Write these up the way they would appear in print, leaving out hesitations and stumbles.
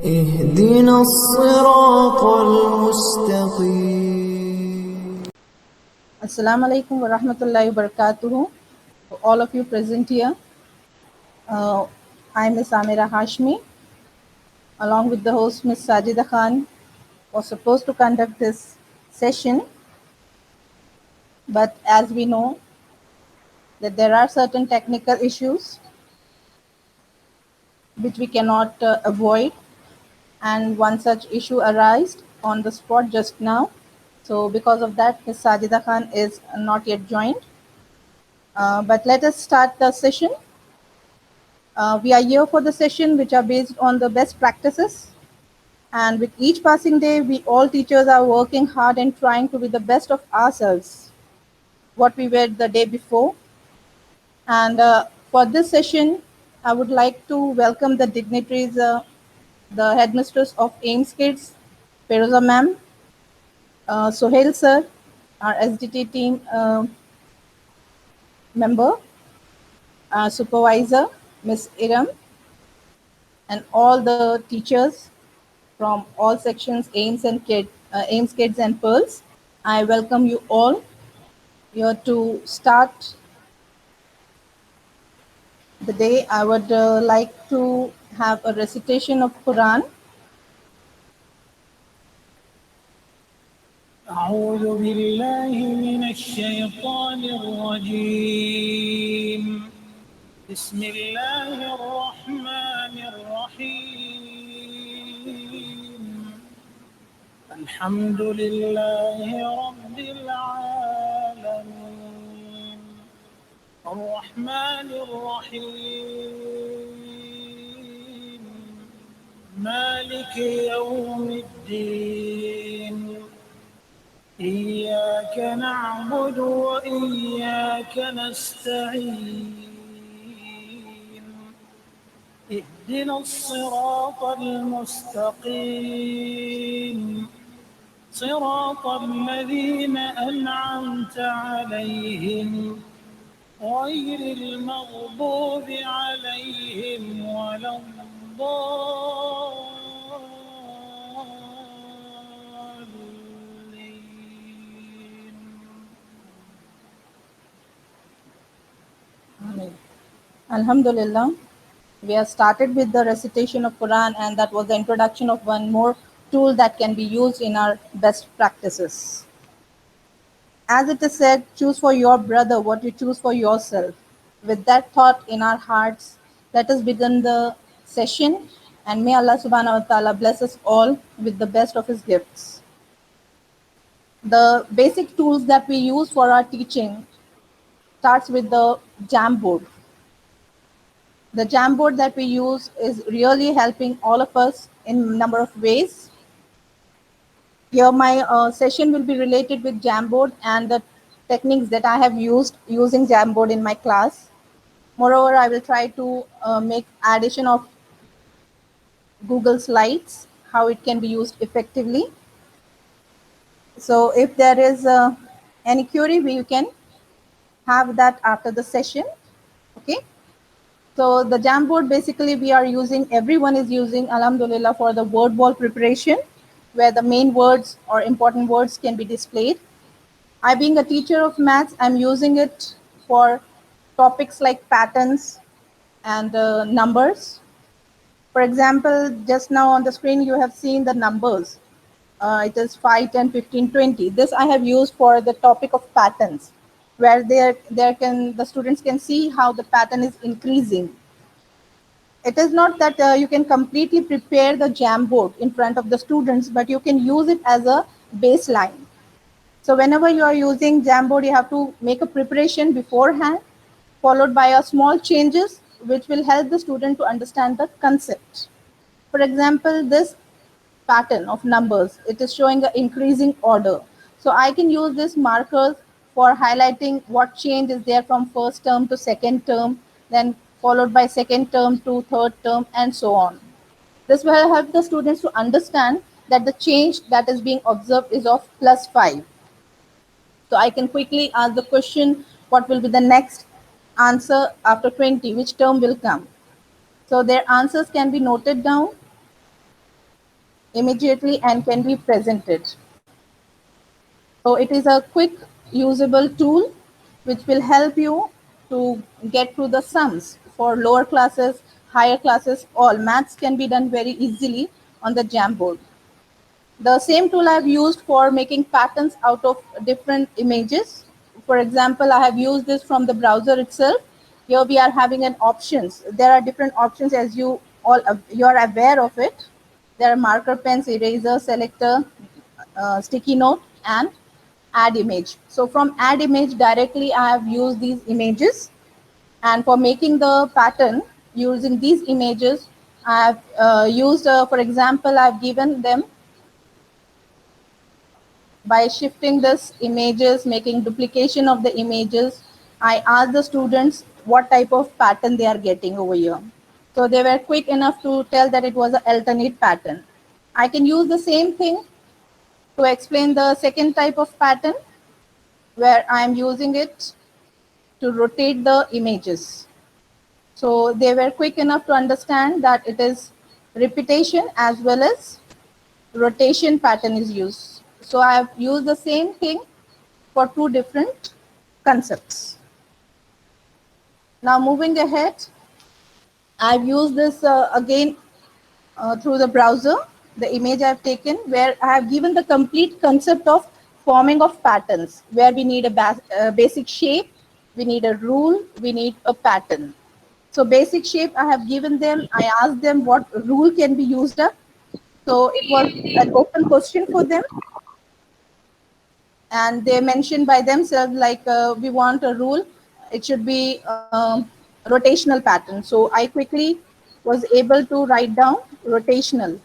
اهدنا الصراط المستقيم. Assalamu alaikum wa rahmatullahi wa barakatuhu. All of you present here. I am Ms. Amira Hashmi, along with the host Ms. Sajida Khan, was supposed to conduct this session, but as we know that there are certain technical issues which we cannot avoid, and one such issue arose on the spot just now. So because of that, Ms. Sajida Khan is not yet joined. But let us start the session. We are here for the session which are based on the best practices, and with each passing day we all teachers are working hard and trying to be the best of ourselves what we were the day before. And for this session I would like to welcome the dignitaries, the headmistress of Ames Kids, Feroza ma'am, Sohail sir, our SDT team member, supervisor Miss Iram, and all the teachers from all sections, Ames Kids and Pearls. I welcome you all here to start the day. I would like to have a recitation of Quran. أعوذ بالله من الشيطان الرجيم بسم الله الرحمن الرحيم الحمد لله رب العالمين الرحمن الرحيم مالك يوم الدين إياك نعبد وإياك نستعين اهدنا الصراط المستقيم صراط الذين أنعمت عليهم غير المغضوب عليهم ولا الضالين. Alhamdulillah. We have started with the recitation of Quran, and that was the introduction of one more tool that can be used in our best practices. As it is said, choose for your brother what you choose for yourself. With that thought in our hearts, let us begin the session, and may Allah subhanahu wa ta'ala bless us all with the best of his gifts. The basic tools that we use for our teaching starts with the Jamboard. The Jamboard that we use is really helping all of us in a number of ways. Here my session will be related with Jamboard and the techniques that I have used using Jamboard in my class. Moreover, I will try to make addition of Google Slides, how it can be used effectively. So if there is any query, we can have that after the session. Okay. So the Jamboard basically we are using, everyone is using Alhamdulillah for the word wall preparation, where the main words or important words can be displayed. I being a teacher of maths, I'm using it for topics like patterns and numbers. For example, just now on the screen you have seen the numbers. It is 5, 10, 15, 20. This I have used for the topic of patterns, where the students can see how the pattern is increasing. It is not that you can completely prepare the Jamboard in front of the students, but you can use it as a baseline. So whenever you are using Jamboard, you have to make a preparation beforehand, followed by a small changes, which will help the student to understand the concept. For example, this pattern of numbers, it is showing an increasing order. So I can use this markers for highlighting what change is there from first term to second term, then followed by second term to third term, and so on. This will help the students to understand that the change that is being observed is of +5. So I can quickly ask the question, what will be the next answer after 20, which term will come? So their answers can be noted down. immediately and can be presented. So it is a quick usable tool which will help you to get through the sums for lower classes, higher classes, all maths can be done very easily on the Jamboard. The same tool I have used for making patterns out of different images. For example, I have used this from the browser itself. Here we are having an options. There are different options as you are aware of it. There are marker pens, eraser, selector, sticky note, and add image. So from add image directly, I have used these images, and for making the pattern using these images, I have used, for example, I have given them by shifting this images, making duplication of the images. I asked the students what type of pattern they are getting over here. So they were quick enough to tell that it was an alternate pattern. I can use the same thing to explain the second type of pattern where I am using it to rotate the images. So they were quick enough to understand that it is repetition as well as rotation pattern is used. So I have used the same thing for two different concepts. Now moving ahead, I've used this again through the browser, the image I've taken, where I have given the complete concept of forming of patterns, where we need a basic shape, we need a rule, we need a pattern. So basic shape I have given them, I asked them what rule can be used up. So it was an open question for them, and they mentioned by themselves like we want a rule, it should be rotational pattern. So I quickly was able to write down rotational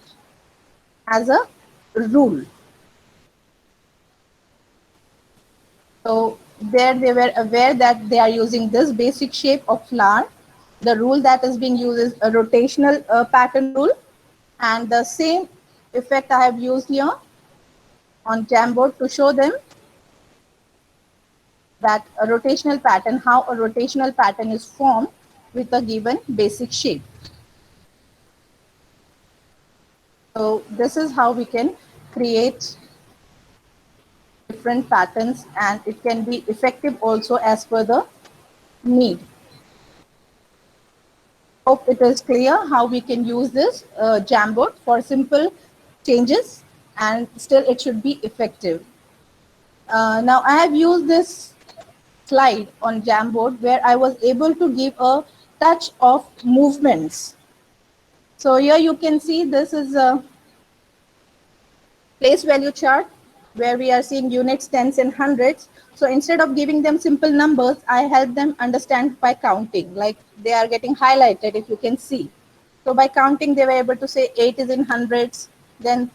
as a rule. So there they were aware that they are using this basic shape of flower. The rule that is being used is a rotational pattern rule, and the same effect I have used here on Jamboard to show them that a rotational pattern, how a rotational pattern is formed with a given basic shape. So this is how we can create different patterns, and it can be effective also as per the need. Hope it is clear how we can use this Jamboard for simple changes and still it should be effective. Now I have used this slide on Jamboard where I was able to give a touch of movements. So here you can see this is a place value chart where we are seeing units, tens and hundreds. So instead of giving them simple numbers, I help them understand by counting, like they are getting highlighted if you can see. So by counting, they were able to say 8 is in hundreds, then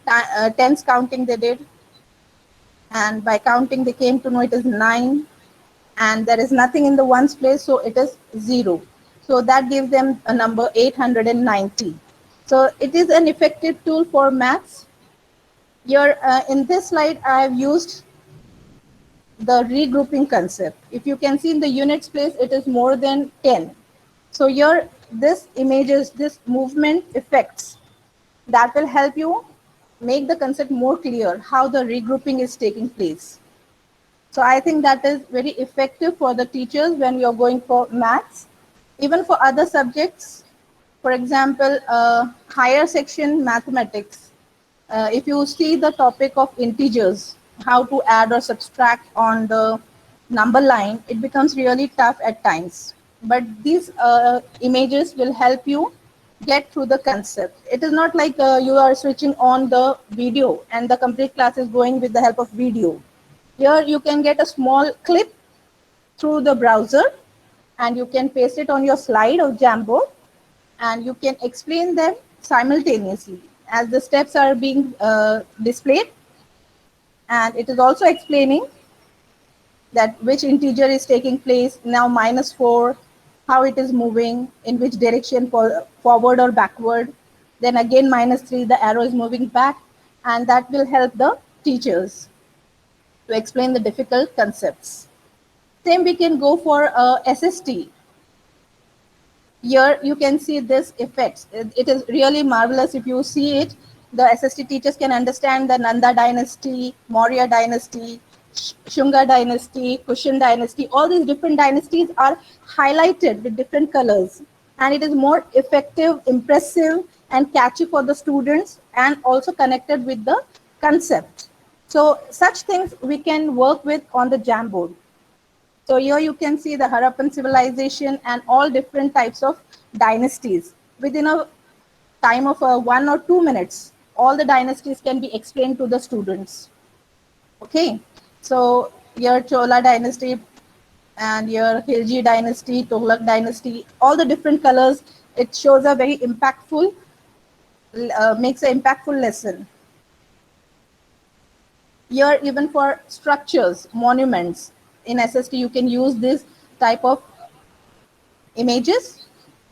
tens counting they did. And by counting, they came to know it is 9, and there is nothing in the ones place, so it is 0. So that gives them a number 890. So it is an effective tool for maths. Here in this slide, I have used the regrouping concept. If you can see in the units place, it is more than 10. So here, this images, this movement effects, that will help you make the concept more clear, how the regrouping is taking place. So I think that is very effective for the teachers when you're going for maths. Even for other subjects, for example, higher section mathematics, if you see the topic of integers, how to add or subtract on the number line, it becomes really tough at times. But these images will help you get through the concept. It is not like you are switching on the video and the complete class is going with the help of video. Here you can get a small clip through the browser and you can paste it on your slide of Jamboard and you can explain them simultaneously as the steps are being displayed, and it is also explaining that which integer is taking place now, -4, how it is moving, in which direction, forward or backward. Then again -3, the arrow is moving back, and that will help the teachers to explain the difficult concepts. Same we can go for SST. Here you can see this effects. It is really marvelous if you see it. The SST teachers can understand the Nanda dynasty, Maurya dynasty, Shunga dynasty, Kushan dynasty. All these different dynasties are highlighted with different colors, and it is more effective, impressive, and catchy for the students, and also connected with the concept. So such things we can work with on the Jamboard. So here you can see the Harappan civilization and all different types of dynasties. Within a time of 1 or 2 minutes, all the dynasties can be explained to the students. Okay, so your Chola dynasty and your Khilji dynasty, Tughlaq dynasty, all the different colors, it shows a very impactful, makes an impactful lesson. Here, even for structures, monuments, in SST, you can use this type of images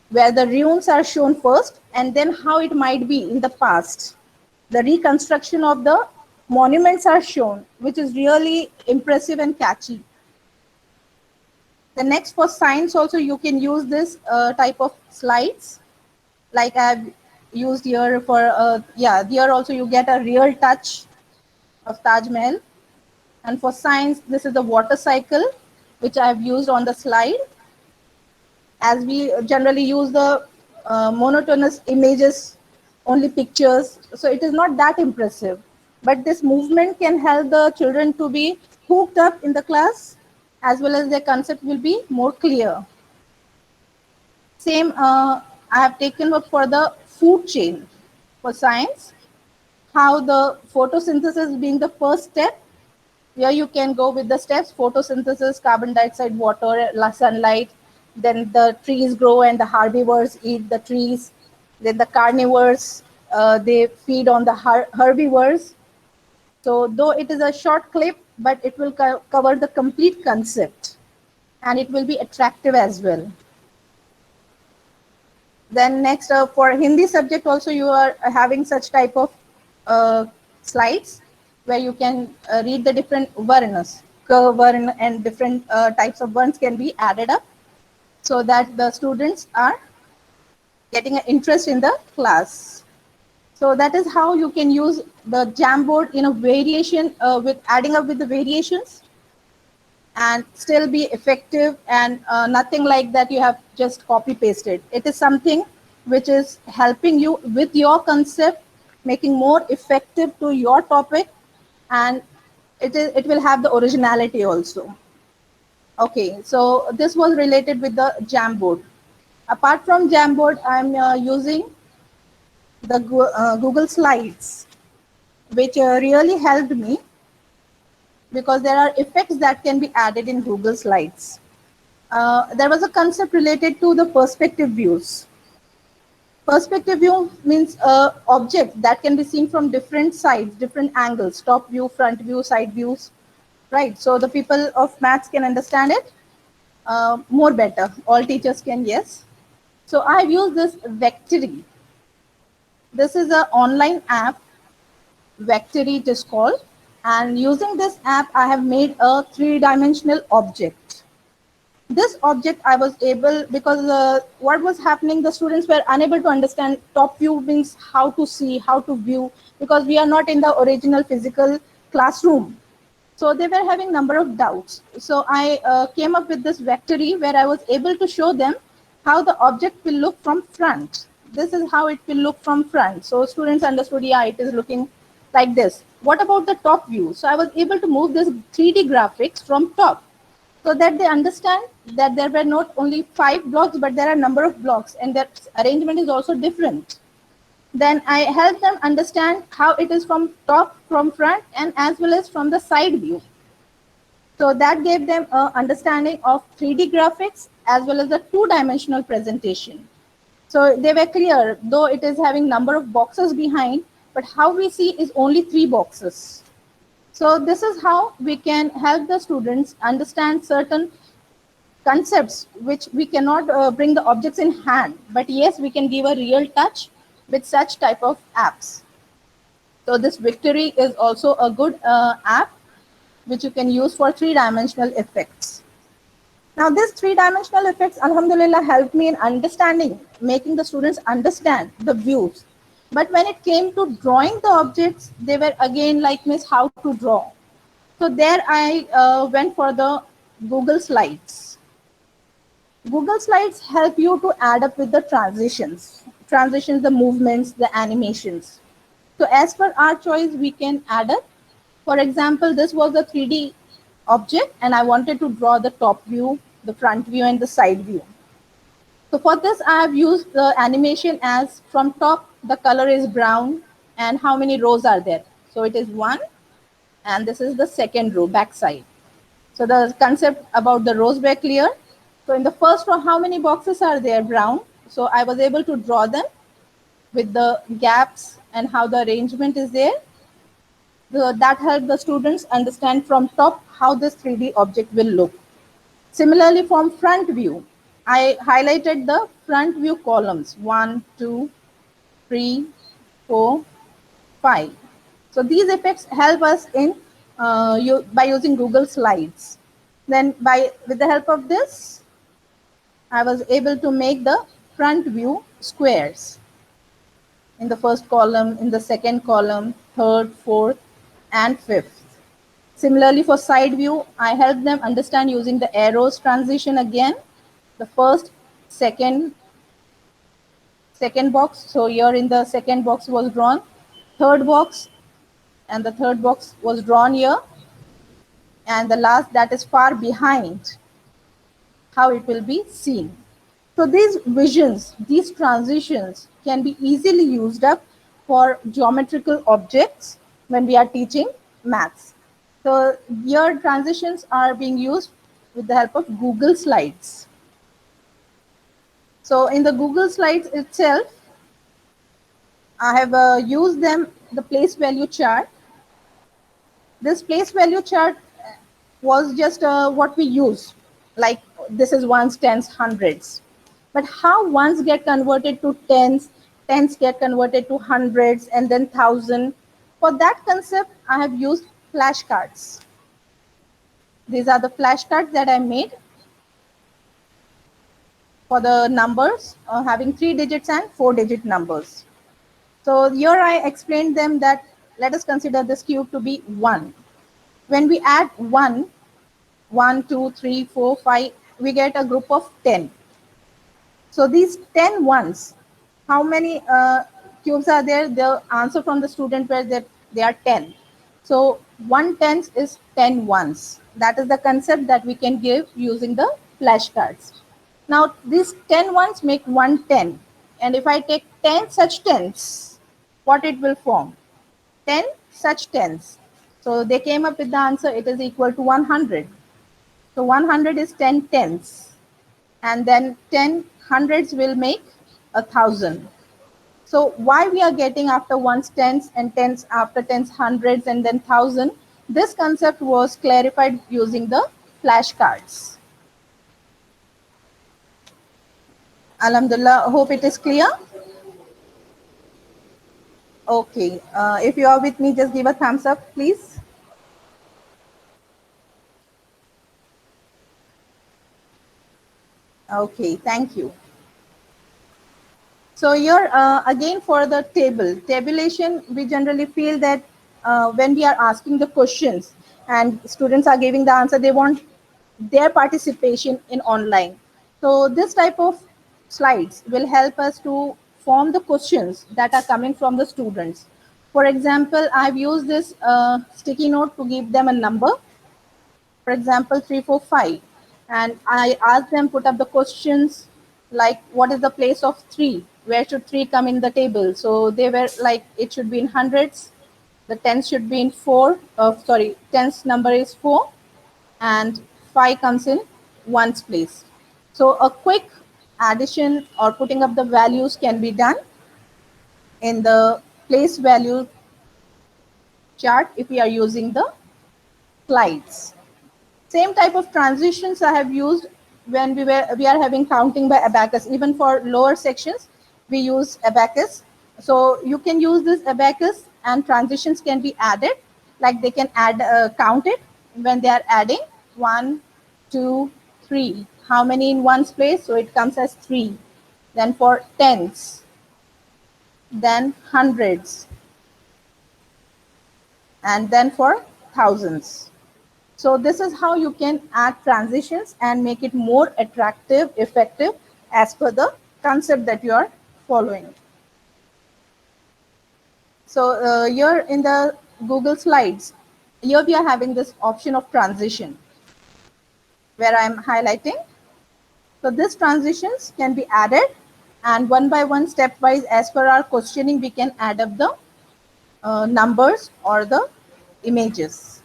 where the ruins are shown first and then how it might be in the past. The reconstruction of the monuments are shown, which is really impressive and catchy. The next, for science also, you can use this type of slides like I've used here for, here also you get a real touch of Taj Mahal. And for science, this is the water cycle, which I've used on the slide. As we generally use the monotonous images, only pictures, so it is not that impressive. But this movement can help the children to be hooked up in the class, as well as their concept will be more clear. Same, I have taken up for the food chain for science, how the photosynthesis being the first step. Here you can go with the steps: photosynthesis, carbon dioxide, water, sunlight. Then the trees grow and the herbivores eat the trees. Then the carnivores, they feed on the herbivores. So though it is a short clip, but it will cover the complete concept, and it will be attractive as well. Then next, for Hindi subject also, you are having such type of slides where you can read the different varnas, varna, and different types of varns can be added up so that the students are getting an interest in the class. So that is how you can use the Jamboard in a variation, with adding up with the variations, and still be effective, and nothing like that you have just copy pasted. It is something which is helping you with your concept, making more effective to your topic, and it will have the originality also. Okay, so this was related with the Jamboard. Apart from Jamboard, I'm using the Google Slides, which really helped me, because there are effects that can be added in Google Slides. There was a concept related to the perspective views. Perspective view means object that can be seen from different sides, different angles, top view, front view, side views, right? So the people of maths can understand it more better. All teachers can, yes. So I've used this Vectory. This is an online app, Vectory it is called. And using this app, I have made a three-dimensional object. This object I was able, because what was happening, the students were unable to understand top view means how to see, how to view, because we are not in the original physical classroom. So they were having number of doubts. So I came up with this Vectory where I was able to show them how the object will look from front. This is how it will look from front. So students understood, yeah, it is looking like this. What about the top view? So I was able to move this 3D graphics from top, so that they understand that there were not only 5 blocks, but there are a number of blocks, and their arrangement is also different. Then I help them understand how it is from top, from front, and as well as from the side view. So that gave them an understanding of 3D graphics as well as the two-dimensional presentation. So they were clear, though it is having number of boxes behind, but how we see is only 3 boxes. So this is how we can help the students understand certain concepts which we cannot bring the objects in hand, but yes, we can give a real touch with such type of apps. So this Vectory is also a good app which you can use for 3-dimensional effects. Now this 3-dimensional effects, alhamdulillah, helped me in understanding, making the students understand the views. But when it came to drawing the objects, they were again like, Miss, how to draw? So there I went for the Google Slides. Google Slides help you to add up with the transitions, the movements, the animations. So as per our choice, we can add up. For example, this was a 3D object and I wanted to draw the top view, the front view and the side view. So for this, I have used the animation as from top, the color is brown and how many rows are there. So it is 1 and this is the second row, back side. So the concept about the rows were clear. So in the first row, how many boxes are there? Brown. So I was able to draw them with the gaps and how the arrangement is there. That helped the students understand from top how this 3D object will look. Similarly, from front view, I highlighted the front view columns 1, 2, 3, 4, 5. So these effects help us in by using Google Slides. Then with the help of this, I was able to make the front view squares in the first column, in the second column, third, fourth, and fifth. Similarly, for side view, I helped them understand using the arrows transition again. The first, second box. So here in the second box was drawn, third box, and the third box was drawn here. And the last, that is far behind, how it will be seen. So these visions, these transitions can be easily used up for geometrical objects when we are teaching maths. So here transitions are being used with the help of Google Slides. So in the Google Slides itself, I have used the place value chart. This place value chart was just what we use, like this is ones, tens, hundreds. But how ones get converted to tens, tens get converted to hundreds, and then thousand. For that concept, I have used flashcards. These are the flashcards that I made for the numbers having 3 digits and 4-digit numbers. So here I explained them that let us consider this cube to be 1. When we add 1, 1, 2, 3, 4, 5, we get a group of 10. So these 10 ones, how many cubes are there? The answer from the student was that they are 10. So 1 tenth is 10 ones. That is the concept that we can give using the flashcards. Now these 10 ones make 110. And if I take 10 such tens, what it will form? 10 such tens. So they came up with the answer, it is equal to 100. So 100 is 10 tenths. And then 10 hundreds will make 1,000. So why we are getting after ones tens and tens after tens hundreds and then 1,000? This concept was clarified using the flashcards. Alhamdulillah, hope it is clear. Okay, if you are with me, just give a thumbs up, please. Okay, thank you. So here again for the tabulation, we generally feel that when we are asking the questions and students are giving the answer, they want their participation in online. So this type of slides will help us to form the questions that are coming from the students. For example, I've used this sticky note to give them a number. For example, 3, 4, 5. And I asked them put up the questions like what is the place of 3? Where should 3 come in the table? So they were like, it should be in hundreds. The tens should be in 4. Tens number is 4. And 5 comes in ones place. So a quick addition or putting up the values can be done in the place value chart if we are using the slides. Same type of transitions I have used when we are having counting by abacus. Even for lower sections, we use abacus. So you can use this abacus and transitions can be added. Like they can count it when they are adding 1, 2, 3. How many in ones place? So it comes as 3. Then for tens, then hundreds, and then for thousands. So this is how you can add transitions and make it more attractive, effective as per the concept that you are following. So here in the Google Slides, here we are having this option of transition where I am highlighting. So these transitions can be added, and one by one, stepwise, as per our questioning, we can add up the numbers or the images.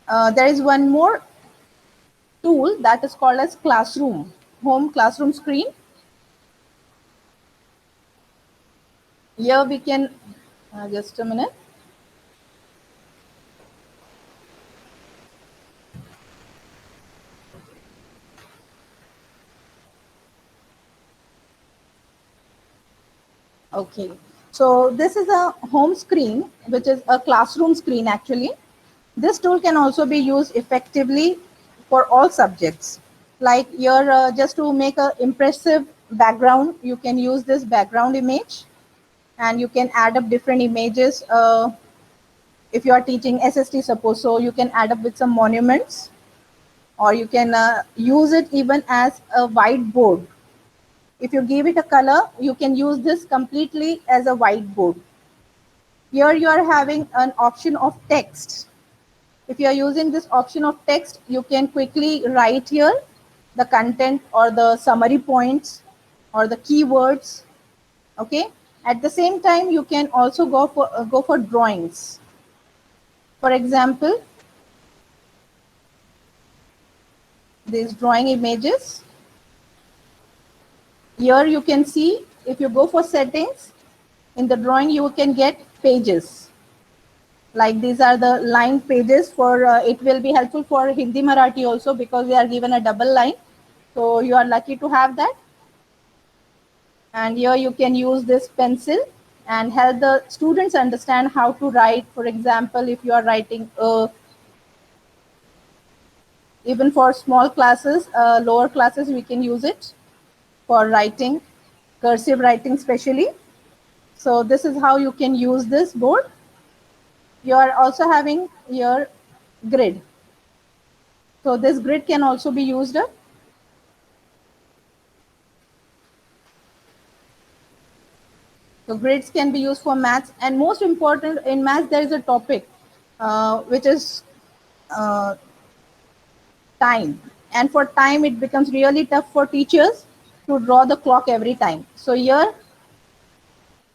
There is one more tool that is called as Classroom, home classroom screen. Here we can, just a minute. Okay, so this is a home screen, which is a classroom screen actually. This tool can also be used effectively for all subjects. Like here, just to make an impressive background, you can use this background image, and you can add up different images. If you are teaching SST, suppose, so you can add up with some monuments, or you can use it even as a whiteboard. If you give it a color, you can use this completely as a whiteboard. Here you are having an option of text. If you are using this option of text, you can quickly write here the content or the summary points or the keywords. Okay. At the same time, you can also go for drawings. For example, these drawing images. Here you can see, if you go for settings, in the drawing you can get pages. Like these are the line pages for, it will be helpful for Hindi Marathi also, because we are given a double line. So you are lucky to have that. And here you can use this pencil and help the students understand how to write. For example, if you are writing even for small classes, lower classes, we can use it for writing, cursive writing especially. So this is how you can use this board. You are also having your grid. So this grid can also be used. So grids can be used for maths, and most important in maths, there is a topic which is time. And for time, it becomes really tough for teachers to draw the clock every time. So here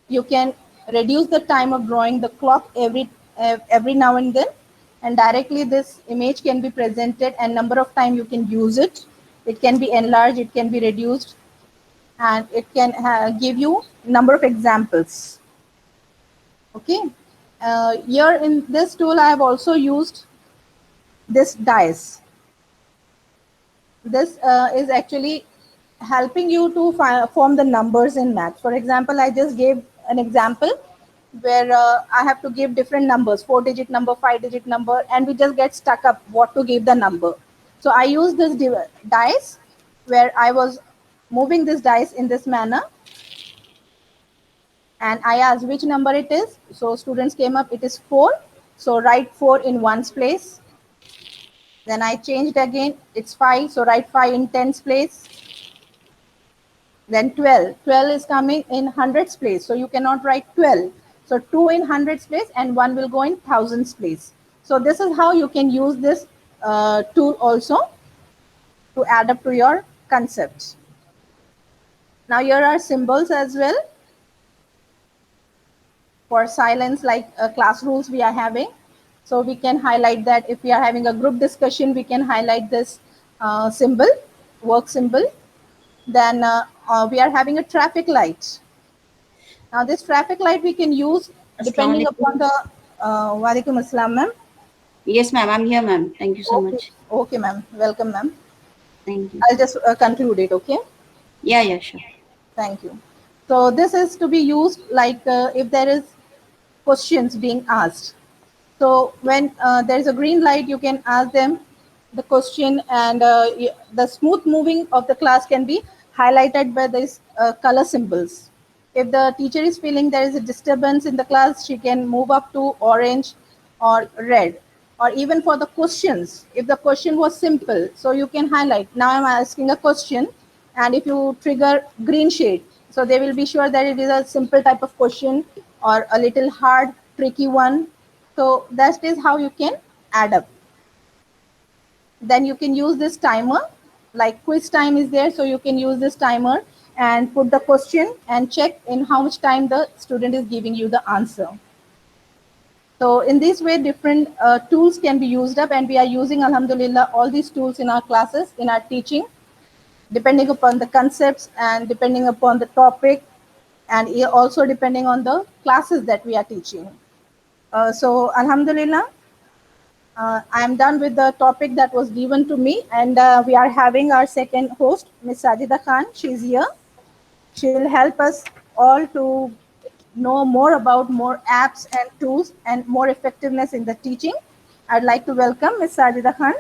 you can reduce the time of drawing the clock every now and then, and directly this image can be presented, and number of time you can use it. It can be enlarged, it can be reduced, and it can give you number of examples. Okay. Here in this tool, I have also used this dice. This is actually helping you to form the numbers in math. For example, I just gave an example where I have to give different numbers, 4-digit number, 5-digit number, and we just get stuck up what to give the number. So I use this dice where I was moving this dice in this manner, and I asked which number it is. So students came up, it is 4. So write 4 in ones place. Then I changed again, it's 5. So write 5 in tens place. Then 12. 12 is coming in hundreds place. So you cannot write 12. So 2 in hundreds place and 1 will go in thousands place. So this is how you can use this tool also to add up to your concepts. Now here are symbols as well. For silence, like class rules we are having. So we can highlight that. If we are having a group discussion, we can highlight this symbol, work symbol. Then we are having a traffic light. Now this traffic light we can use depending upon the, Walaikum Assalam, ma'am. Yes, ma'am. I'm here, ma'am. Thank you so much. Okay, ma'am. Welcome, ma'am. Thank you. I'll just conclude it, okay? Yeah, sure. Thank you. So this is to be used like if there is questions being asked. So when there is a green light, you can ask them the question, and the smooth moving of the class can be highlighted by these color symbols. If the teacher is feeling there is a disturbance in the class, she can move up to orange or red. Or even for the questions, if the question was simple, so you can highlight. Now I'm asking a question, and if you trigger green shade, so they will be sure that it is a simple type of question or a little hard, tricky one. So that is how you can add up. Then you can use this timer, like quiz time is there, so you can use this timer and put the question and check in how much time the student is giving you the answer. So in this way, different tools can be used up, and we are using, alhamdulillah, all these tools in our classes, in our teaching, depending upon the concepts and depending upon the topic, and also depending on the classes that we are teaching. So alhamdulillah, I am done with the topic that was given to me, and we are having our second host, Ms. Sajida Khan. She's here. She will help us all to know more about more apps and tools and more effectiveness in the teaching. I'd like to welcome Ms. Sajida Khan.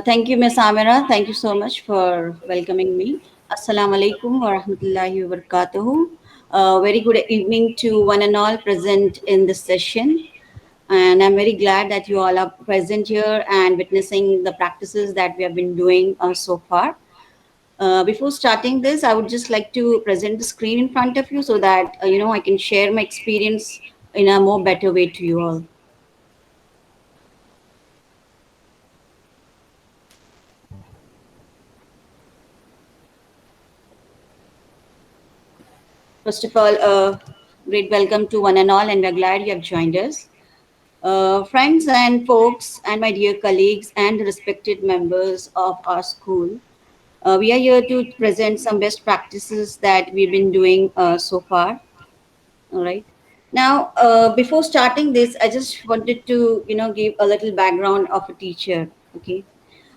Thank you, Ms. Amira. Thank you so much for welcoming me. Assalamu alaikum wa rahmatullahi wa barakatuhu. Very good evening to one and all present in this session. And I'm very glad that you all are present here and witnessing the practices that we have been doing so far. Before starting this, I would just like to present the screen in front of you so that, I can share my experience in a more better way to you all. First of all, great welcome to one and all, and we're glad you have joined us. Friends and folks, and my dear colleagues and the respected members of our school, we are here to present some best practices that we've been doing so far. All right. Now, before starting this, I just wanted to, give a little background of a teacher. Okay.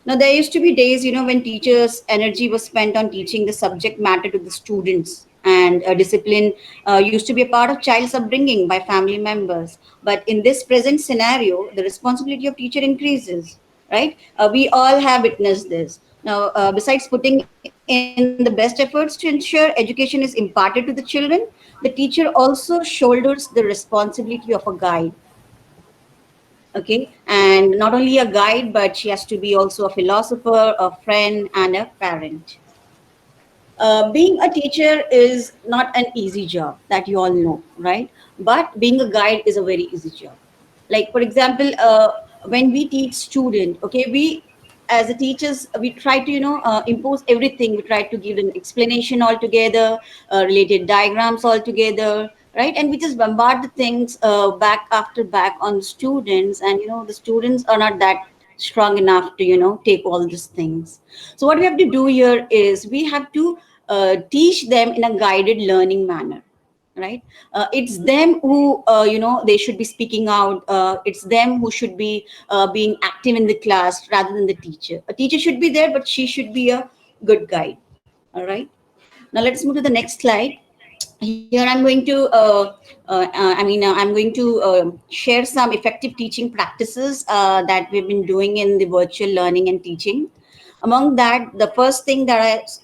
Now, there used to be days, when teachers' energy was spent on teaching the subject matter to the students, and discipline used to be a part of child's upbringing by family members. But in this present scenario, the responsibility of teacher increases, right? We all have witnessed this. Now, besides putting in the best efforts to ensure education is imparted to the children, the teacher also shoulders the responsibility of a guide. Okay, and not only a guide, but she has to be also a philosopher, a friend, and a parent. Being a teacher is not an easy job, that you all know, right? But being a guide is a very easy job. Like, for example, when we teach student, okay, we as a teachers, we try to, impose everything. We try to give an explanation altogether, related diagrams altogether, right? And we just bombard the things back after back on the students, and the students are not that strong enough to take all these things. So what we have to do here is we have to teach them in a guided learning manner, right? It's them who they should be speaking out. It's them who should be being active in the class rather than the teacher. A teacher should be there, but she should be a good guide. All right, now let's move to the next slide. Here I'm going to I'm going to share some effective teaching practices that we've been doing in the virtual learning and teaching. Among that, the first thing that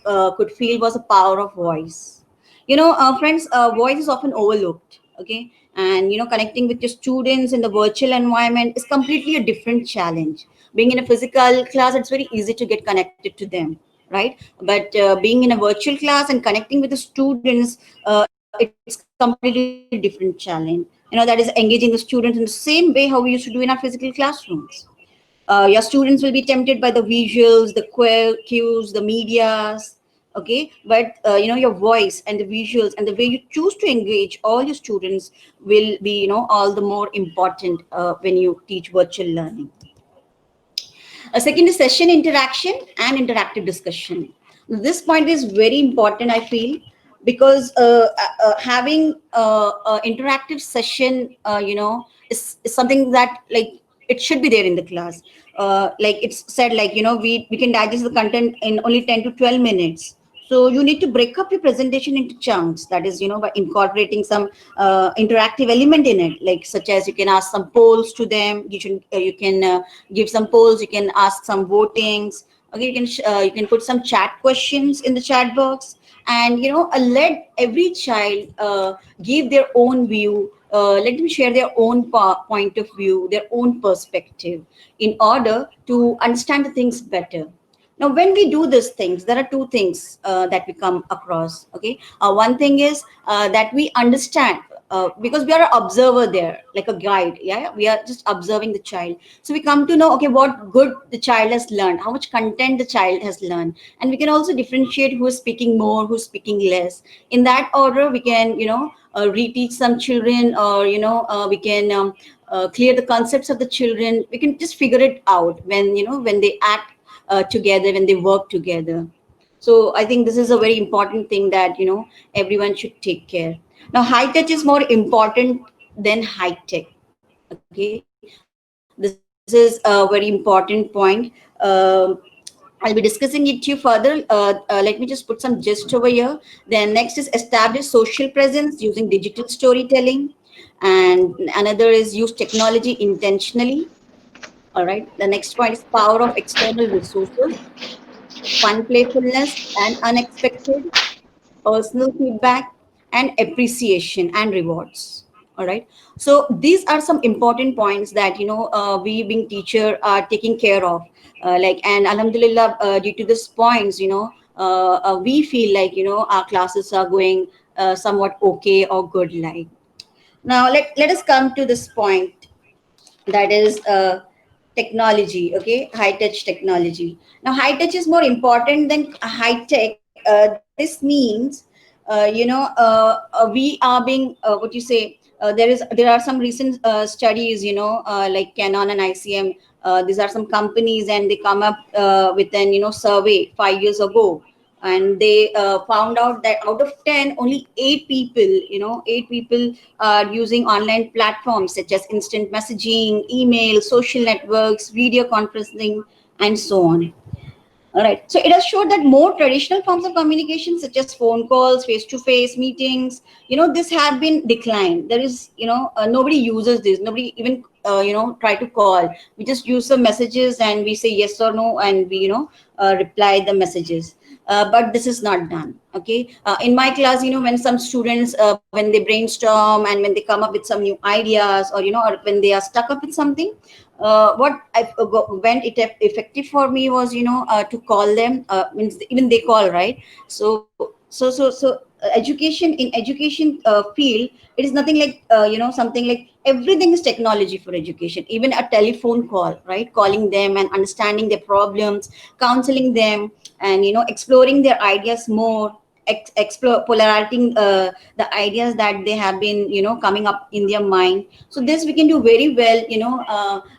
I could feel was the power of voice. Friends, voice is often overlooked. Okay, and connecting with your students in the virtual environment is completely a different challenge. Being in a physical class, it's very easy to get connected to them, right? But being in a virtual class and connecting with the students, it's completely different challenge. That is engaging the students in the same way how we used to do in our physical classrooms. Your students will be tempted by the visuals, the cues, the medias. Okay, but your voice and the visuals and the way you choose to engage all your students will be all the more important when you teach virtual learning. A second is session interaction and interactive discussion. This point is very important, I feel, because having interactive session, is something that, like, it should be there in the class. Like it's said, like, we can digest the content in only 10 to 12 minutes. So you need to break up your presentation into chunks. That is, by incorporating some interactive element in it, like such as you can ask some polls to them. You can give some polls. You can ask some votings. Okay, you can put some chat questions in the chat box, and let every child give their own view, let them share their own point of view, their own perspective, in order to understand the things better. Now, when we do these things, there are two things that we come across. Okay, one thing is that we understand, because we are an observer there, like a guide. Yeah, we are just observing the child, so we come to know, okay, what good the child has learned, how much content the child has learned, and we can also differentiate who is speaking more, who's speaking less. In that order, we can reteach some children, or we can clear the concepts of the children. We can just figure it out when they act together, when they work together. So I think this is a very important thing that everyone should take care. Now, high touch is more important than high tech. Okay, this is a very important point. I'll be discussing it to you further. Let me just put some gist over here. Then next is establish social presence using digital storytelling, and another is use technology intentionally. All right. The next point is power of external resources, fun, playfulness, and unexpected, personal feedback, and appreciation and rewards. All right. So these are some important points that we being teacher are taking care of. And Alhamdulillah, due to these points, we feel like our classes are going somewhat okay or good. Like now, let us come to this point, that is technology. Okay, high touch technology. Now, high touch is more important than high tech. This means we are being what you say, there are some recent studies, like Canon and ICM. These are some companies, and they come up with an survey 5 years ago, and they found out that out of 10, only 8 people are using online platforms such as instant messaging, email, social networks, video conferencing, and so on. All right. So it has showed that more traditional forms of communication, such as phone calls, face-to-face meetings, this have been declined. There is, nobody uses this. Nobody even, try to call. We just use some messages, and we say yes or no, and we, reply the messages. But this is not done. Okay. In my class, when some students, when they brainstorm and when they come up with some new ideas, or when they are stuck up with something, what went it effective for me was to call them, means even they call, right? So education, in education field, it is nothing like something like everything is technology for education. Even a telephone call, right? Calling them and understanding their problems, counseling them, and exploring their ideas more, explore polarizing the ideas that they have been coming up in their mind. So this we can do very well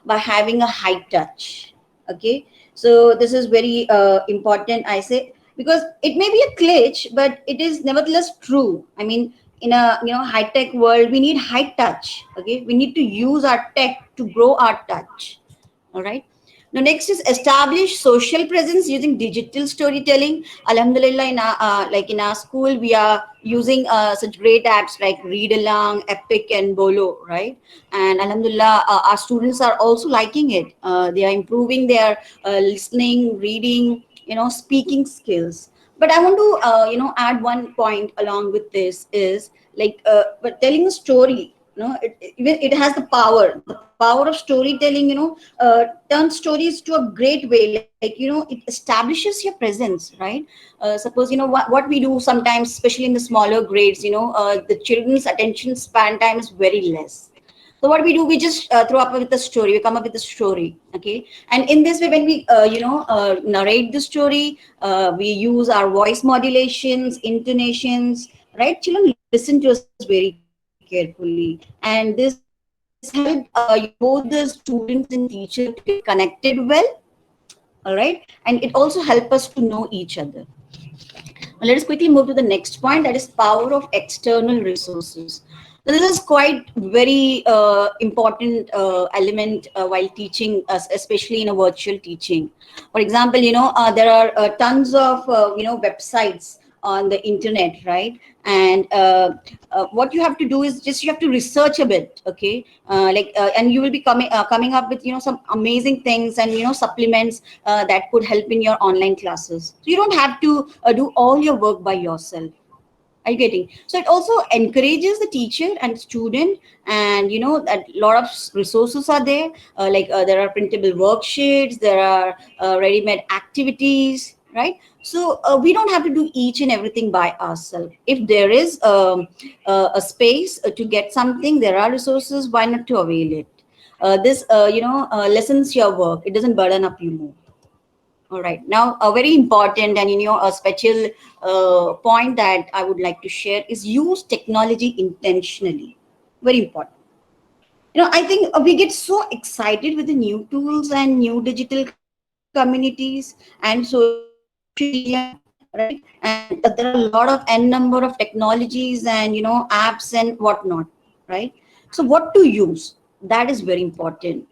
by having a high touch. Okay, so this is very important, I say, because it may be a glitch, but it is nevertheless true. I mean, in a high tech world, we need high touch. Okay, we need to use our tech to grow our touch. All right. Now, next is establish social presence using digital storytelling. Alhamdulillah, in our school, we are using such great apps like Read Along, Epic, and Bolo, right? And Alhamdulillah, our students are also liking it. They are improving their listening, reading, speaking skills. But I want to, add one point along with this is like, but telling a story, it has the power of storytelling, turns stories to a great way, like it establishes your presence, right? Suppose what we do sometimes, especially in the smaller grades, the children's attention span time is very less. So what we do, we just throw up with the story, we come up with the story. Okay, and in this way, when we narrate the story, we use our voice modulations, intonations, right? Children listen to us very carefully, and this help both the students and teacher to get connected well. All right, and it also help us to know each other. Now, let us quickly move to the next point, that is power of external resources. So this is quite very important element while teaching, especially in a virtual teaching. For example, there are tons of websites on the internet, right? And what you have to do is just you have to research a bit, okay? And you will be coming up with, some amazing things and, supplements that could help in your online classes. So you don't have to do all your work by yourself. Are you getting? So it also encourages the teacher and student, and that a lot of resources are there. There are printable worksheets, there are ready-made activities, right? So we don't have to do each and everything by ourselves. If there is a space to get something, there are resources. Why not to avail it? This lessens your work. It doesn't burden up you more. All right. Now, a very important and a special point that I would like to share is use technology intentionally. Very important. I think we get so excited with the new tools and new digital communities and social media, right? And there are a lot of n number of technologies and apps and whatnot, right? So what to use? That is very important.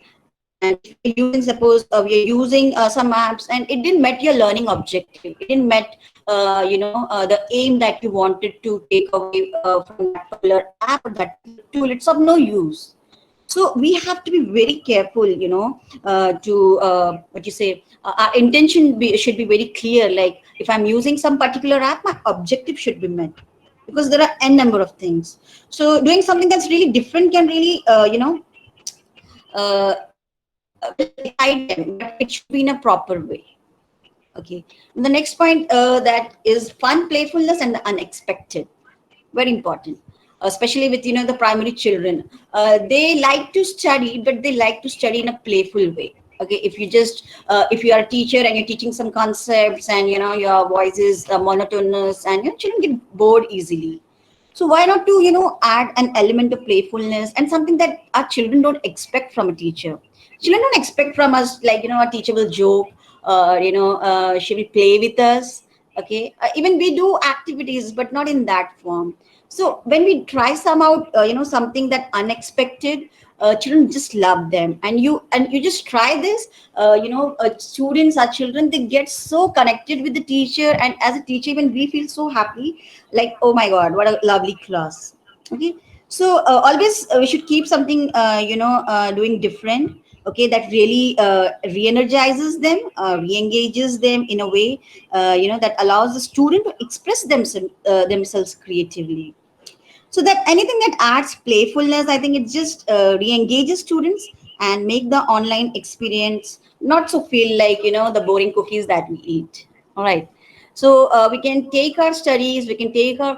And if you're using, suppose we are using some apps and it didn't met your learning objective, it didn't met the aim that you wanted to take away from that particular app or that particular tool, it's of no use. So we have to be very careful, to what you say. Our intention should be very clear. Like if I'm using some particular app, my objective should be met, because there are n number of things. So doing something that's really different can really, will excite them, but it should be in a proper way. Okay. And the next point that is fun, playfulness, and the unexpected. Very important, especially with the primary children. They like to study, but they like to study in a playful way. Okay, if you are a teacher and you're teaching some concepts and your voice is monotonous and your children get bored easily. So why not to add an element of playfulness and something that our children don't expect from a teacher. Children don't expect from us, like a teacher will joke, she will play with us. Okay, even we do activities, but not in that form. So when we try some out, something that unexpected, children just love them. And you just try this. Students, our children, they get so connected with the teacher, and as a teacher, even we feel so happy. Like, oh my God, what a lovely class. Okay, so always we should keep something, doing different. Okay, that really re-energizes them, re-engages them in a way, that allows the student to express themselves creatively. So that anything that adds playfulness, I think it just re-engages students and make the online experience not so feel like the boring cookies that we eat. All right. So we can take our studies, we can take our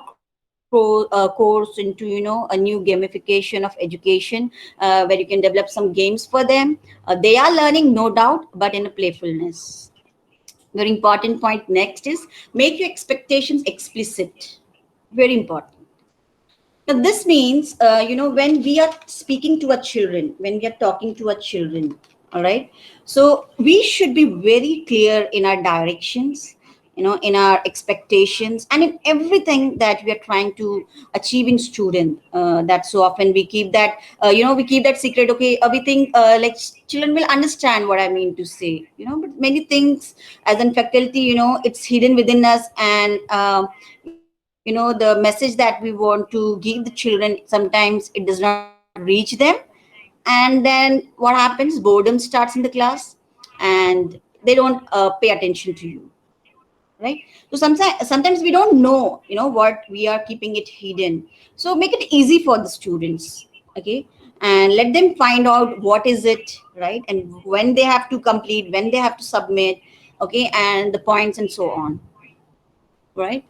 course into a new gamification of education, where you can develop some games for them. They are learning, no doubt, but in a playfulness. Very important point next is make your expectations explicit. Very important. Now, this means, when we are speaking to our children, when we are talking to our children, all right. So we should be very clear in our directions, in our expectations, and in everything that we are trying to achieve in student. That so often we keep that, we keep that secret. Okay, we think like children will understand what I mean to say, but many things as in faculty, it's hidden within us, and the message that we want to give the children, sometimes it does not reach them. And then what happens? Boredom starts in the class, and they don't pay attention to you, right? So sometimes we don't know, what we are keeping it hidden. So make it easy for the students. Okay, and let them find out what is it, right? And when they have to complete, when they have to submit. Okay, and the points and so on, right?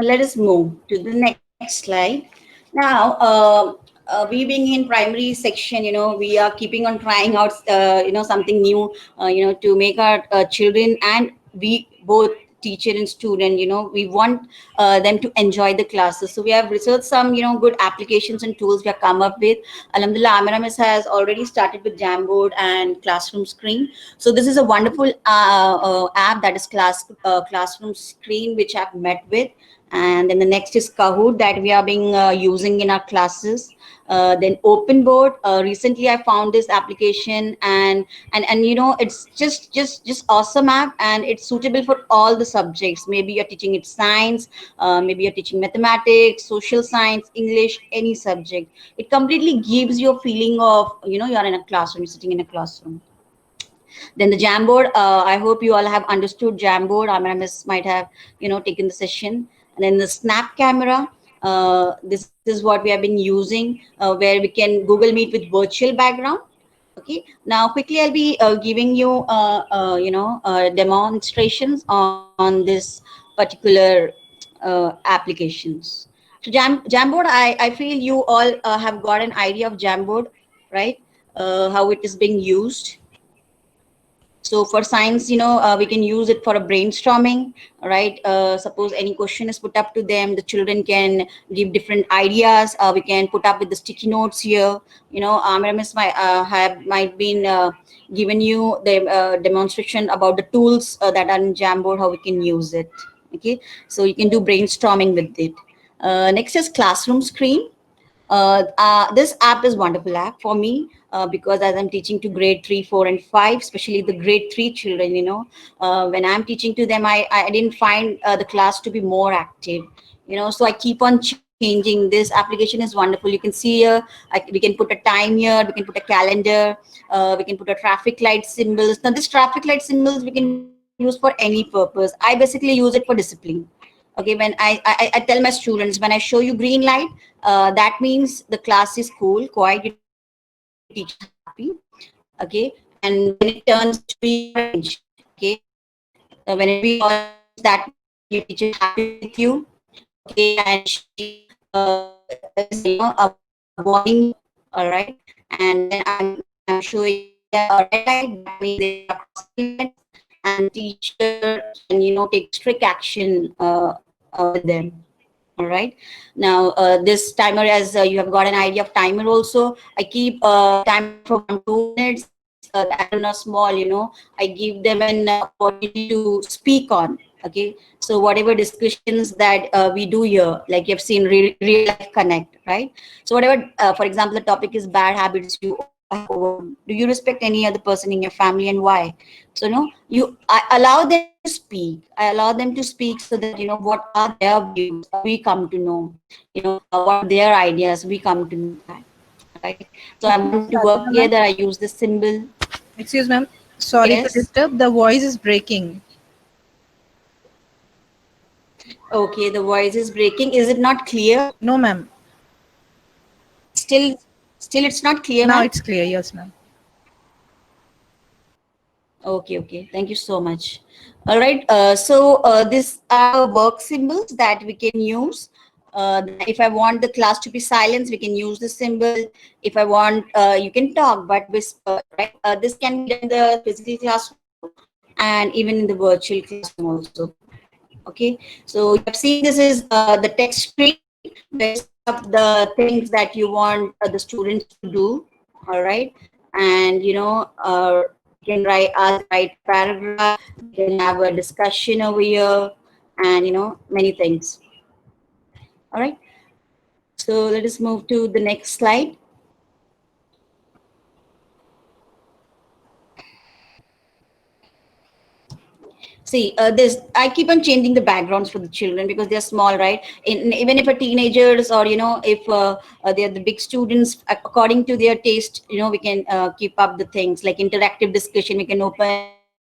Let us move to the next slide. Now, we being in primary section, we are keeping on trying out, something new, to make our children, and we both teacher and student, we want them to enjoy the classes. So we have researched some, good applications and tools we have come up with. Alhamdulillah, Amira Miss has already started with Jamboard and Classroom Screen. So this is a wonderful app, that is Classroom Screen, which I've met with. And then the next is Kahoot that we are being using in our classes. Then Open Board. Recently, I found this application, and it's just awesome app, and it's suitable for all the subjects. Maybe you're teaching it science, maybe you're teaching mathematics, social science, English, any subject. It completely gives you a feeling of you're in a classroom, you're sitting in a classroom. Then the Jamboard, I hope you all have understood Jamboard. I mean, Miss might have, taken the session. And then the Snap camera, this is what we have been using, where we can Google Meet with virtual background. Okay. Now, quickly, I'll be giving you, demonstrations on this particular applications. So Jamboard, I feel you all have got an idea of Jamboard, right? How it is being used. So for science, we can use it for a brainstorming, right? Suppose any question is put up to them, the children can give different ideas. We can put up with the sticky notes here. Miss might been given you the demonstration about the tools that are in Jamboard, how we can use it. Okay, so you can do brainstorming with it. Next is classroom screen. This app is wonderful app for me because as I'm teaching to grade 3, 4, and 5, especially the grade 3 children, when I'm teaching to them, I didn't find the class to be more active, so I keep on changing. This application is wonderful. You can see here, we can put a time here, we can put a calendar, we can put a traffic light symbols. Now, this traffic light symbols we can use for any purpose. I basically use it for discipline. Okay, when I tell my students, when I show you green light, that means the class is cool, quiet, your teacher is happy. Okay, and when it turns to be orange, okay, when it be orange, that means your teacher is happy with you. Okay, and she is warning you. All right, and then I'm showing a red light. That means they are crossing limits, and the teacher can take strict action with them. All right. Now, this timer, as you have got an idea of timer also, I keep timer for 1 2 minutes. The children are small, I give them an opportunity to speak on. Okay. So whatever discussions that we do here, like you've seen real life connect, right? So whatever, for example, the topic is bad habits you have overcome. Do you respect any other person in your family and why? So, I allow them to speak. I allow them to speak so that, what are their views? We come to know, what are their ideas? We come to know that. Right. So I want to work Sadhana, ma'am. together. I use the symbol. Excuse ma'am. Sorry to Yes. disturb. The voice is breaking. Okay. The voice is breaking. Is it not clear? No, ma'am. Still, still it's not clear, Now ma'am. it's clear. Yes, ma'am. Okay, okay. Thank you so much. All right. These are work symbols that we can use. If I want the class to be silent, we can use the symbol. If I want, you can talk, but whisper, right? This can be done in the physical classroom and even in the virtual classroom also. Okay. So you have seen this is the text screen where you set up the things that you want the students to do. All right. And, can write a paragraph, we can have a discussion over here, and many things. All right. So let us move to the next slide. See, this I keep on changing the backgrounds for the children because they're small, right? Even if a teenagers or if they're the big students, according to their taste, we can keep up the things like interactive discussion. We can open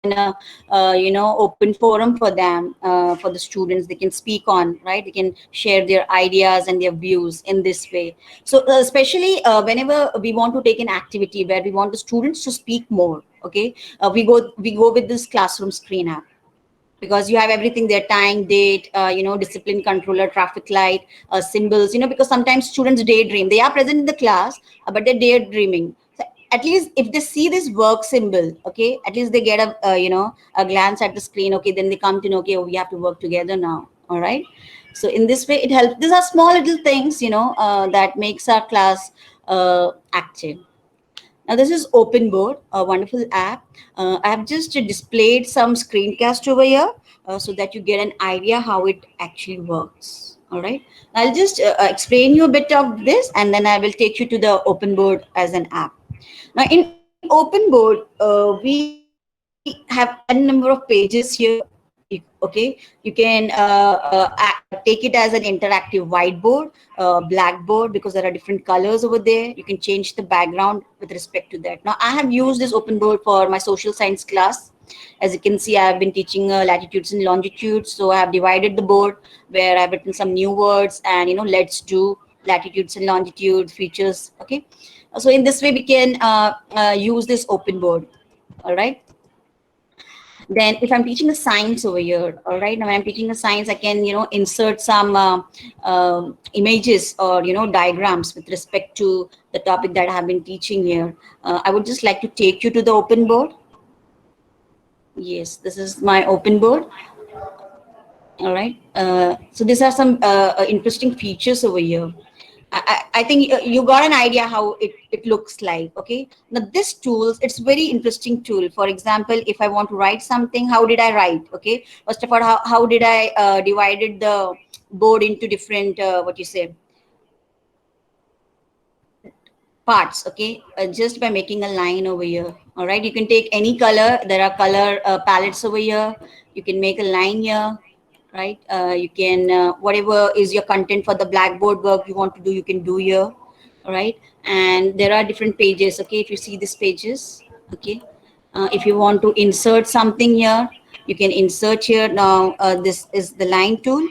a open forum for them, for the students. They can speak on, right? They can share their ideas and their views in this way. So especially whenever we want to take an activity where we want the students to speak more, okay, we go with this classroom screen app because you have everything there: time, date, discipline controller, traffic light, symbols, because sometimes students daydream. They are present in the class, but they're daydreaming. So at least if they see this work symbol, okay, at least they get a glance at the screen. Okay, then they come to know, okay, oh, we have to work together now. All right. So in this way it helps. These are small little things, that makes our class active. Now, this is OpenBoard, a wonderful app. I have just displayed some screencast over here. so that you get an idea how it actually works. All right. I'll just explain you a bit of this, and then I will take you to the open board as an app. Now, in open board, we have n number of pages here. Okay, you can take it as an interactive whiteboard, blackboard, because there are different colors over there. You can change the background with respect to that. Now, I have used this open board for my social science class. As you can see, I have been teaching latitudes and longitudes. So I have divided the board where I've written some new words and, let's do latitudes and longitudes, features. Okay. So in this way, we can use this open board. All right. Then if I'm teaching a science over here, all right, now when I'm teaching a science, I can, insert some images or, diagrams with respect to the topic that I have been teaching here. I would just like to take you to the open board. Yes, this is my open board. All right. So these are some interesting features over here. I think you got an idea how it looks like. Okay. Now this tools, it's very interesting tool. For example, if I want to write something, how did I write? Okay. First of all, how did I divided the board into different what you say parts. Okay, just by making a line over here. All right, you can take any color. There are color palettes over here. You can make a line here, right? You can whatever is your content for the blackboard work you want to do, you can do here. All right, and there are different pages. Okay, if you see these pages. Okay, if you want to insert something here, you can insert here. Now this is the line tool.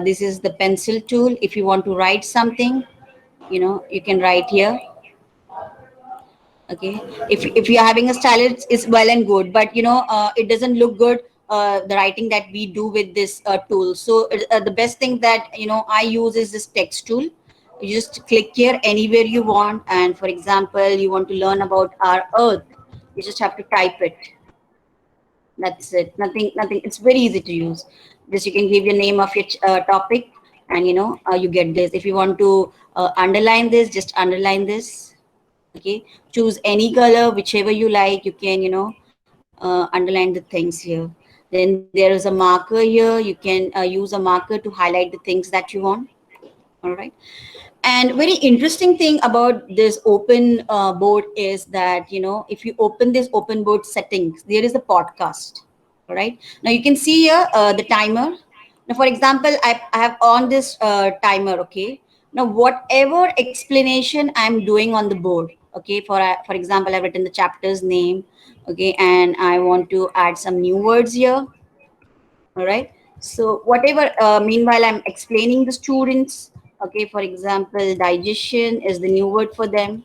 This is the pencil tool. If you want to write something, you can write here. Okay, if you're having a style, it's well and good, but it doesn't look good, the writing that we do with this tool. So the best thing that I use is this text tool. You just click here anywhere you want, and for example, you want to learn about our earth, you just have to type it. That's it. Nothing. It's very easy to use. Just you can give your name of your topic, and you get this. If you want to underline this, just underline this. Okay, choose any color, whichever you like. You can underline the things here. Then there is a marker here. You can use a marker to highlight the things that you want. All right. And very interesting thing about this open board is that if you open this open board settings, there is a podcast. All right, now you can see here the timer. Now for example, I have on this timer. Okay, now whatever explanation I'm doing on the board, okay, for example, I've written the chapter's name. Okay, and I want to add some new words here. All right, so whatever meanwhile I'm explaining the students. Okay, for example, digestion is the new word for them.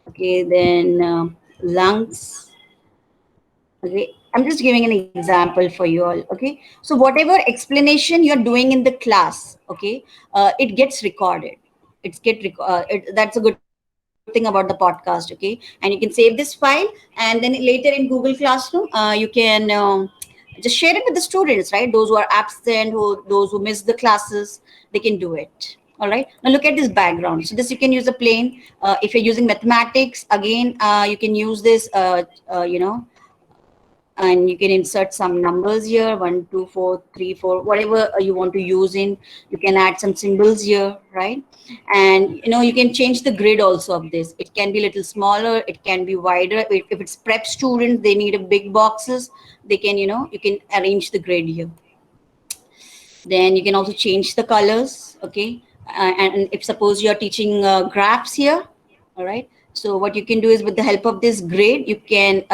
Okay, then lungs. Okay, I'm just giving an example for you all. Okay, so whatever explanation you're doing in the class, okay, it gets recorded. That's a good thing about the podcast. Okay, and you can save this file, and then later in Google Classroom, you can just share it with the students, right? Those who are absent, those who miss the classes, they can do it. All right, now look at this background. So this you can use a plain. If you're using mathematics, again, you can use this and you can insert some numbers here, 1 2 4 3 4, whatever you want to use in. You can add some symbols here, right? And you can change the grid also of this. It can be a little smaller, it can be wider. If it's prep students, they need a big boxes, they can you can arrange the grid here. Then you can also change the colors. Okay, and if suppose you're teaching graphs here, all right, so what you can do is with the help of this grid, you can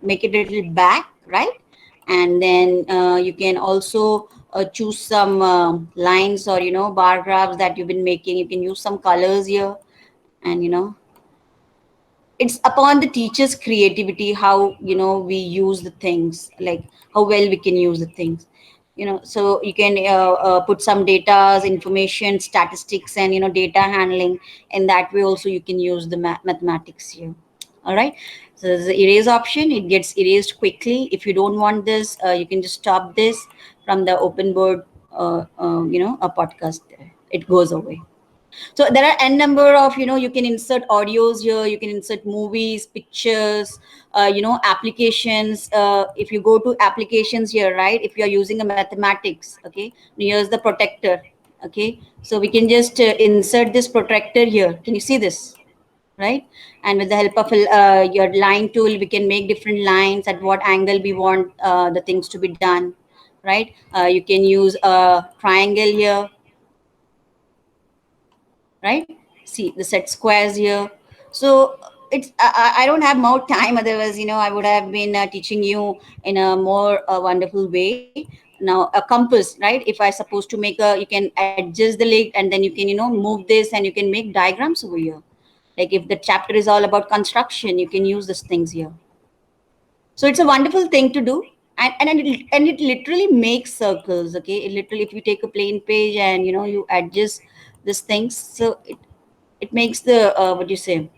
make it a little back, right? And then you can also choose some lines or bar graphs that you've been making. You can use some colors here, and it's upon the teacher's creativity how we use the things, like how well we can use the things. So you can put some data, information, statistics, and data handling. In that way also you can use the mathematics here. All right, so there's the erase option. It gets erased quickly. If you don't want this, you can just stop this from the open board a podcast there. It goes away. So there are n number of, you can insert audios here, you can insert movies, pictures, applications. If you go to applications here, right, if you are using a mathematics, okay, here's the protector. Okay, so we can just insert this protector here. Can you see this? Right, and with the help of your line tool, we can make different lines at what angle we want the things to be done. Right, you can use a triangle here, right? See the set squares here. So it's I don't have more time, otherwise I would have been teaching you in a more wonderful way. Now a compass, right, if I supposed to make a, you can adjust the leg and then you can move this and you can make diagrams over here. Like if the chapter is all about construction, you can use these things here. So it's a wonderful thing to do. And it literally makes circles. Okay, it literally, if you take a plain page and you adjust these things, so it makes the what do you say,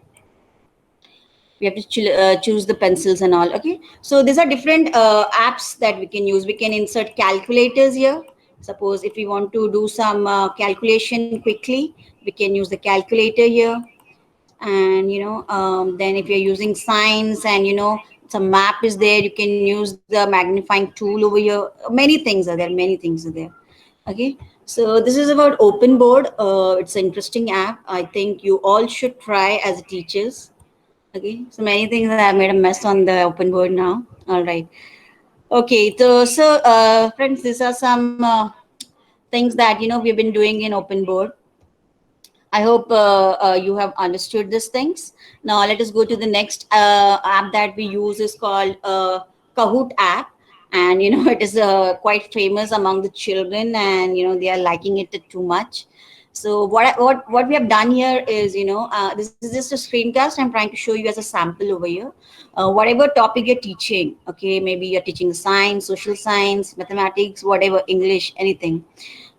we have to choose the pencils and all. Okay, so these are different apps that we can use. We can insert calculators here. Suppose if we want to do some calculation quickly, we can use the calculator here. And then if you're using science and some map is there, you can use the magnifying tool over here. Many things are there, many things are there. Okay, so this is about open board. It's an interesting app. I think you all should try as teachers. Okay, so many things that I've made a mess on the open board now. All right. Okay, so friends, these are some things that we've been doing in open board. I hope you have understood these things. Now let us go to the next app that we use is called Kahoot app, and it is quite famous among the children, and they are liking it too much. So what we have done here is this is just a screencast. I'm trying to show you as a sample over here. Whatever topic you're teaching, okay, maybe you're teaching science, social science, mathematics, whatever, English, anything.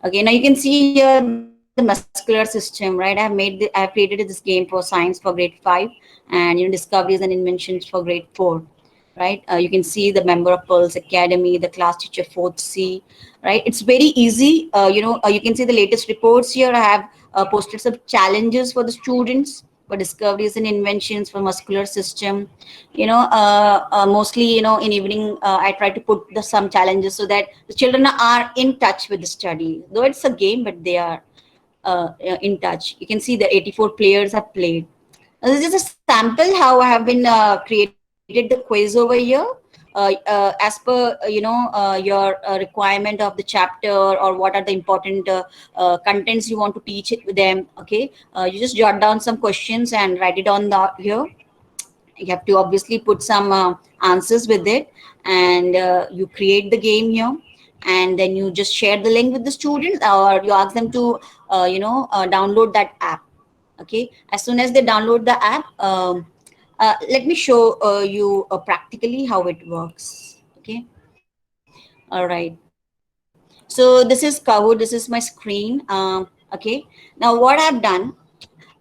Okay, now you can see here the muscular system, right? I've created this game for science for grade 5, and discoveries and inventions for grade 4. Right, you can see the member of Pearls Academy, the class teacher 4th C. Right, it's very easy. You can see the latest reports here. I have posted some challenges for the students for discoveries and inventions for muscular system. Mostly in evening I try to put some challenges so that the children are in touch with the study, though it's a game, but they are in touch. You can see the 84 players have played. Now, this is a sample how I have been created the quiz over here. As per your requirement of the chapter, or what are the important contents you want to teach it with them. Okay, you just jot down some questions and write it on the here. You have to obviously put some answers with it, and you create the game here, and then you just share the link with the students, or you ask them to download that app. Okay, as soon as they download the app, let me show you practically how it works. Okay, all right. So this is Kahoot, this is my screen. Okay, now what I've done,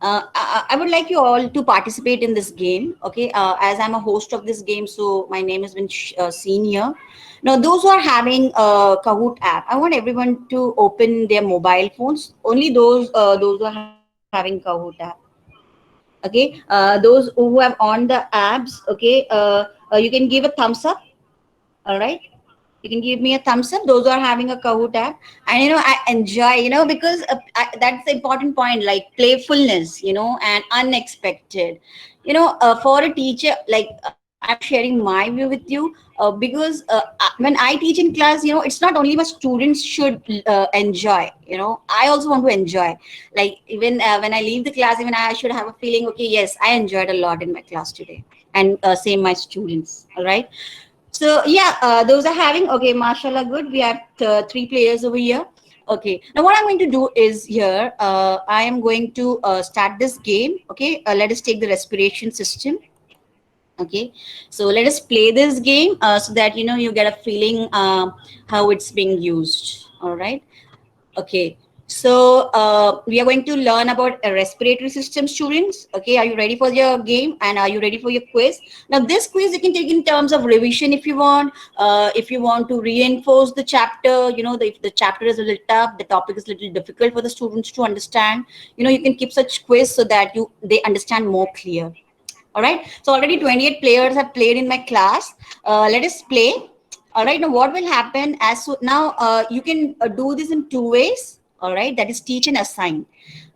I would like you all to participate in this game. Okay, as I'm a host of this game, so my name has been seen here. Now, those who are having a Kahoot app, I want everyone to open their mobile phones. Only those who are having Kahoot app. Okay, those who have on the apps. Okay, you can give a thumbs up. All right, you can give me a thumbs up, those who are having a Kahoot app. And I enjoy, because that's the important point, like playfulness, and unexpected. For a teacher, like I'm sharing my view with you, because when I teach in class, it's not only my students should enjoy. I also want to enjoy. Like even when I leave the class, even I should have a feeling, okay, yes, I enjoyed a lot in my class today, and same my students. All right. So yeah, those are having, okay, mashallah, good. We have 3 players over here. Okay, now what I'm going to do is here, I am going to start this game. Okay, let us take the respiration system. Okay, so let us play this game so that you get a feeling how it's being used. All right. Okay. So we are going to learn about a respiratory system, students. Okay, are you ready for your game and are you ready for your quiz? Now, this quiz you can take in terms of revision if you want. If you want to reinforce the chapter, if the chapter is a little tough, the topic is a little difficult for the students to understand. You can keep such quiz so that they understand more clear. All right. So already 28 players have played in my class. Let us play. All right. Now what will happen now you can do this in two ways. All right. That is teach and assign.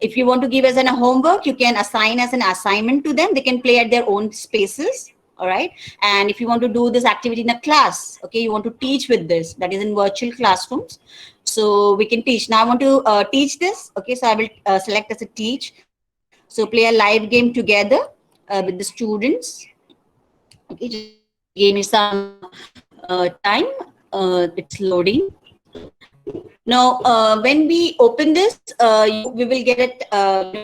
If you want to give as a homework, you can assign as an assignment to them. They can play at their own spaces. All right. And if you want to do this activity in a class, okay, you want to teach with this, that is in virtual classrooms. So we can teach. Now I want to teach this. Okay. So I will select as a teach. So play a live game together with the students. Okay, just give me some time. It's loading. Now, when we open this, we will get it,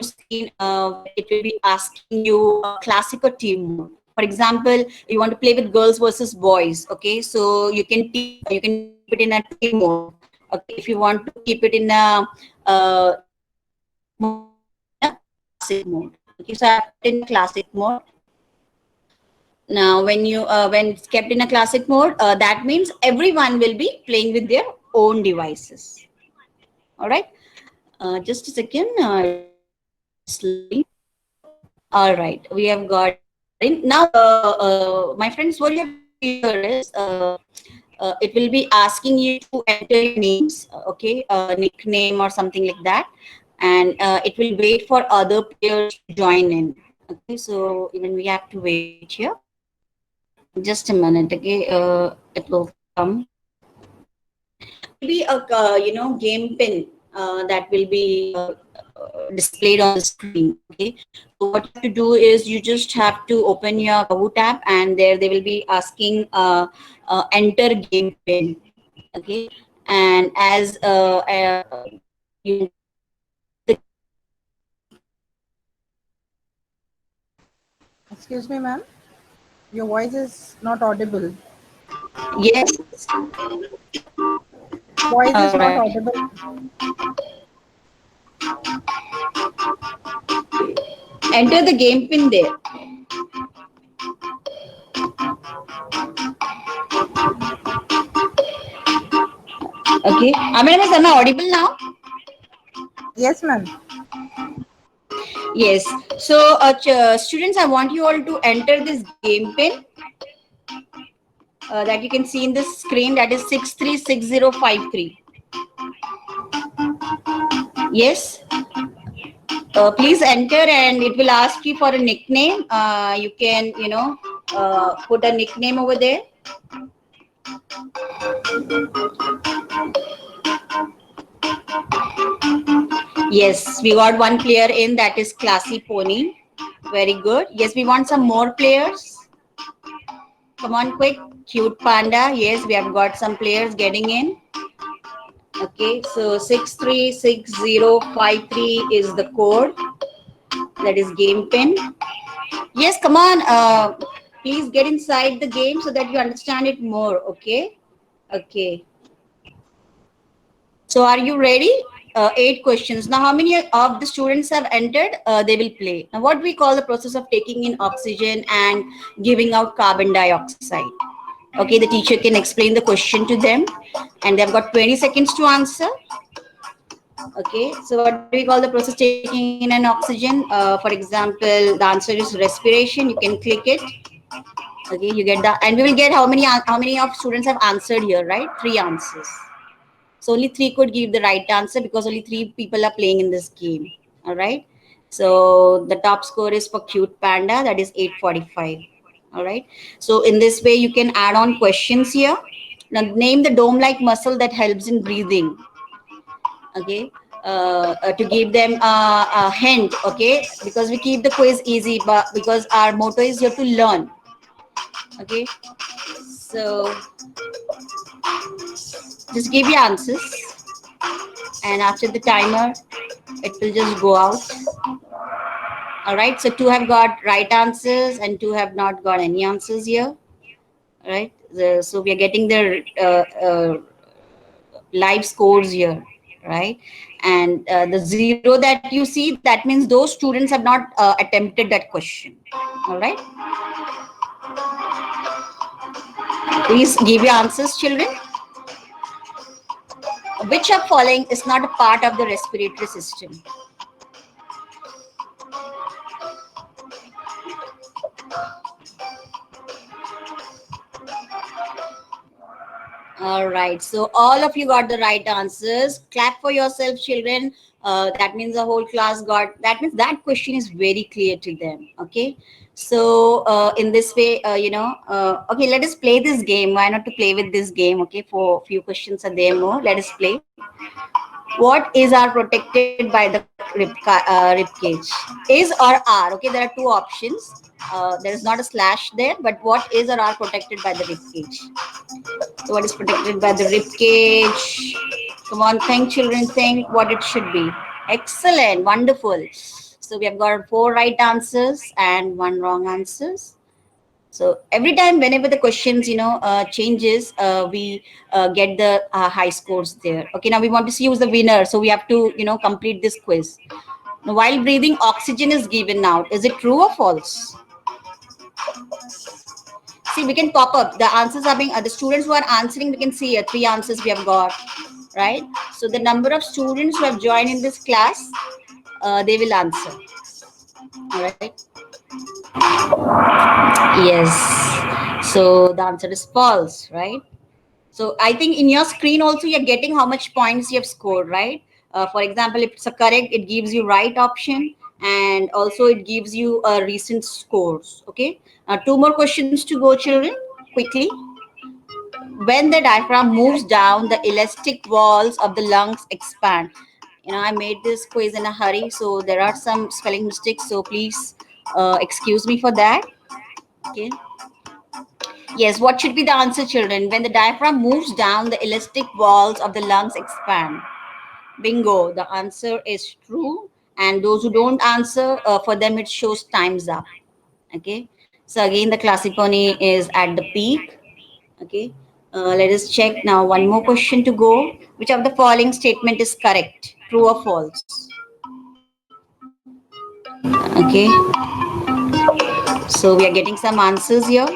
screen where it will be asking you classic or team mode. For example, you want to play with girls versus boys. Okay, so you can keep it in a team mode. Okay, if you want to keep it in a mode, you can keep it in a classic mode. Okay, so I have put in classic mode. Now, when it's kept in a classic mode, that means everyone will be playing with their own devices. All right. Just a second. It's loading. All right. We have got in now. My friends, what you have to do here is it will be asking you to enter your names. Okay, nickname or something like that, and it will wait for other players to join in. Okay, so even we have to wait here. Just a minute, okay? It will come. There will be a game pin that will be displayed on the screen. Okay, so what you have to do is you just have to open your Kahoot tab, and there they will be asking enter game pin. Okay, and as you Excuse me, ma'am. Your voice is not audible. yes, Voice is all not right. audible. Enter the game pin there. Okay, am I audible now? Yes, ma'am. Yes. So, students, I want you all to enter this game pin that you can see in the screen. That is 636053. Yes. Please enter, and it will ask you for a nickname. You can, put a nickname over there. Yes, we got one player in, that is Classy Pony. Very good. Yes, we want some more players. Come on, quick. Cute Panda. Yes, we have got some players getting in. Okay, so 636053 is the code. That is game pin. Yes, come on. Please get inside the game so that you understand it more. Okay. Okay. So are you ready? 8 questions. Now, how many of the students have entered? They will play. Now, what we call the process of taking in oxygen and giving out carbon dioxide. Okay, the teacher can explain the question to them, and they've got 20 seconds to answer. Okay, so what do we call the process taking in an oxygen? For example, the answer is respiration. You can click it. Okay, you get that, and we will get how many of students have answered here, right? 3 answers. So only 3 could give the right answer because only 3 people are playing in this game. All right. So the top score is for Cute Panda, that is 845. All right. So in this way, you can add on questions here. Now name the dome-like muscle that helps in breathing. Okay. To give them a hint. Okay. Because we keep the quiz easy, but because our motto is here to learn. Okay. So just give your answers, and after the timer it will just go out. All right, so 2 have got right answers and 2 have not got any answers here. All right, so we are getting the live scores here. right? And the zero that you see, that means those students have not attempted that question. All right, please give your answers, children. Which of following is not a part of the respiratory system? All right. So all of you got the right answers. Clap for yourself, children. That means the whole class got. That means that question is very clear to them. Okay. So in this way, okay, let us play this game. Why not to play with this game? Okay, for few questions are there more. Let us play. What is our protected by the rib cage? Is or are? Okay, there are two options. There is not a slash there, but what is or are protected by the rib cage? So what is protected by the rib cage? Come on, think, children, think what it should be. Excellent, wonderful. So we have got 4 right answers and 1 wrong answers. So every time, whenever the questions, changes, we get the high scores there. Okay, now we want to see who's the winner. So we have to, complete this quiz. Now, while breathing, oxygen is given out. Is it true or false? See, we can pop up. The answers are being, the students who are answering, we can see 3 answers we have got, right? So the number of students who have joined in this class, they will answer. All right. Yes. So the answer is false, right? So I think in your screen also you're getting how much points you have scored, right? For example, if it's a correct, it gives you right option, and also it gives you recent scores. Okay. 2 more questions to go, children. Quickly. When the diaphragm moves down, the elastic walls of the lungs expand. I made this quiz in a hurry, so there are some spelling mistakes. So please excuse me for that. Okay. Yes, what should be the answer, children? When the diaphragm moves down, the elastic walls of the lungs expand. Bingo, the answer is true. And those who don't answer, for them it shows time's up. Okay. So again, the classicony is at the peak. Okay. Let us check now. One more question to go. Which of the following statement is correct? True or false? Okay. So we are getting some answers here.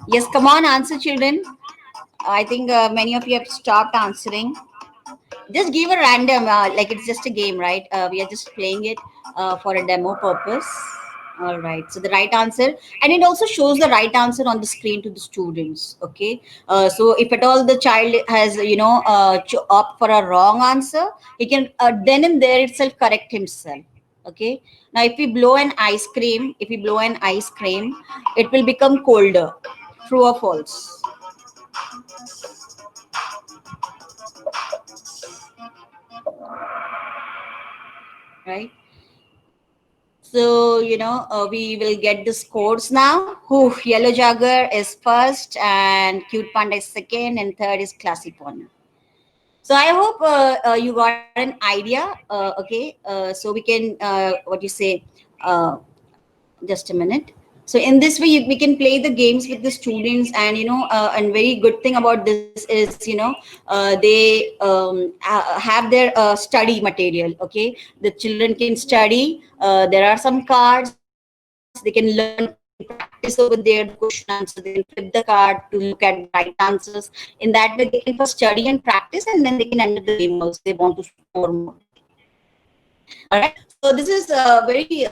Yes, come on, answer, children. I think many of you have stopped answering. Just give a random, like it's just a game, right? We are just playing it for a demo purpose. All right. So the right answer, and it also shows the right answer on the screen to the students. Okay. So if at all the child has, opt for a wrong answer, he can then and there itself correct himself. Okay. Now, if we blow an ice cream, it will become colder. True or false? Right. So, we will get the scores now. Yellow Jagger is first, and Cute Panda is second, and third is Classy Panda. So I hope you got an idea. Okay. So we can, what you say, just a minute. So in this way, we can play the games with the students, and and very good thing about this is they have their study material. Okay, the children can study. There are some cards they can learn. They can practice over there the question answer. They can flip the card to look at the right answers. In that way, they can first study and practice, and then they can enter the game also. They want to score more. All right. So this is very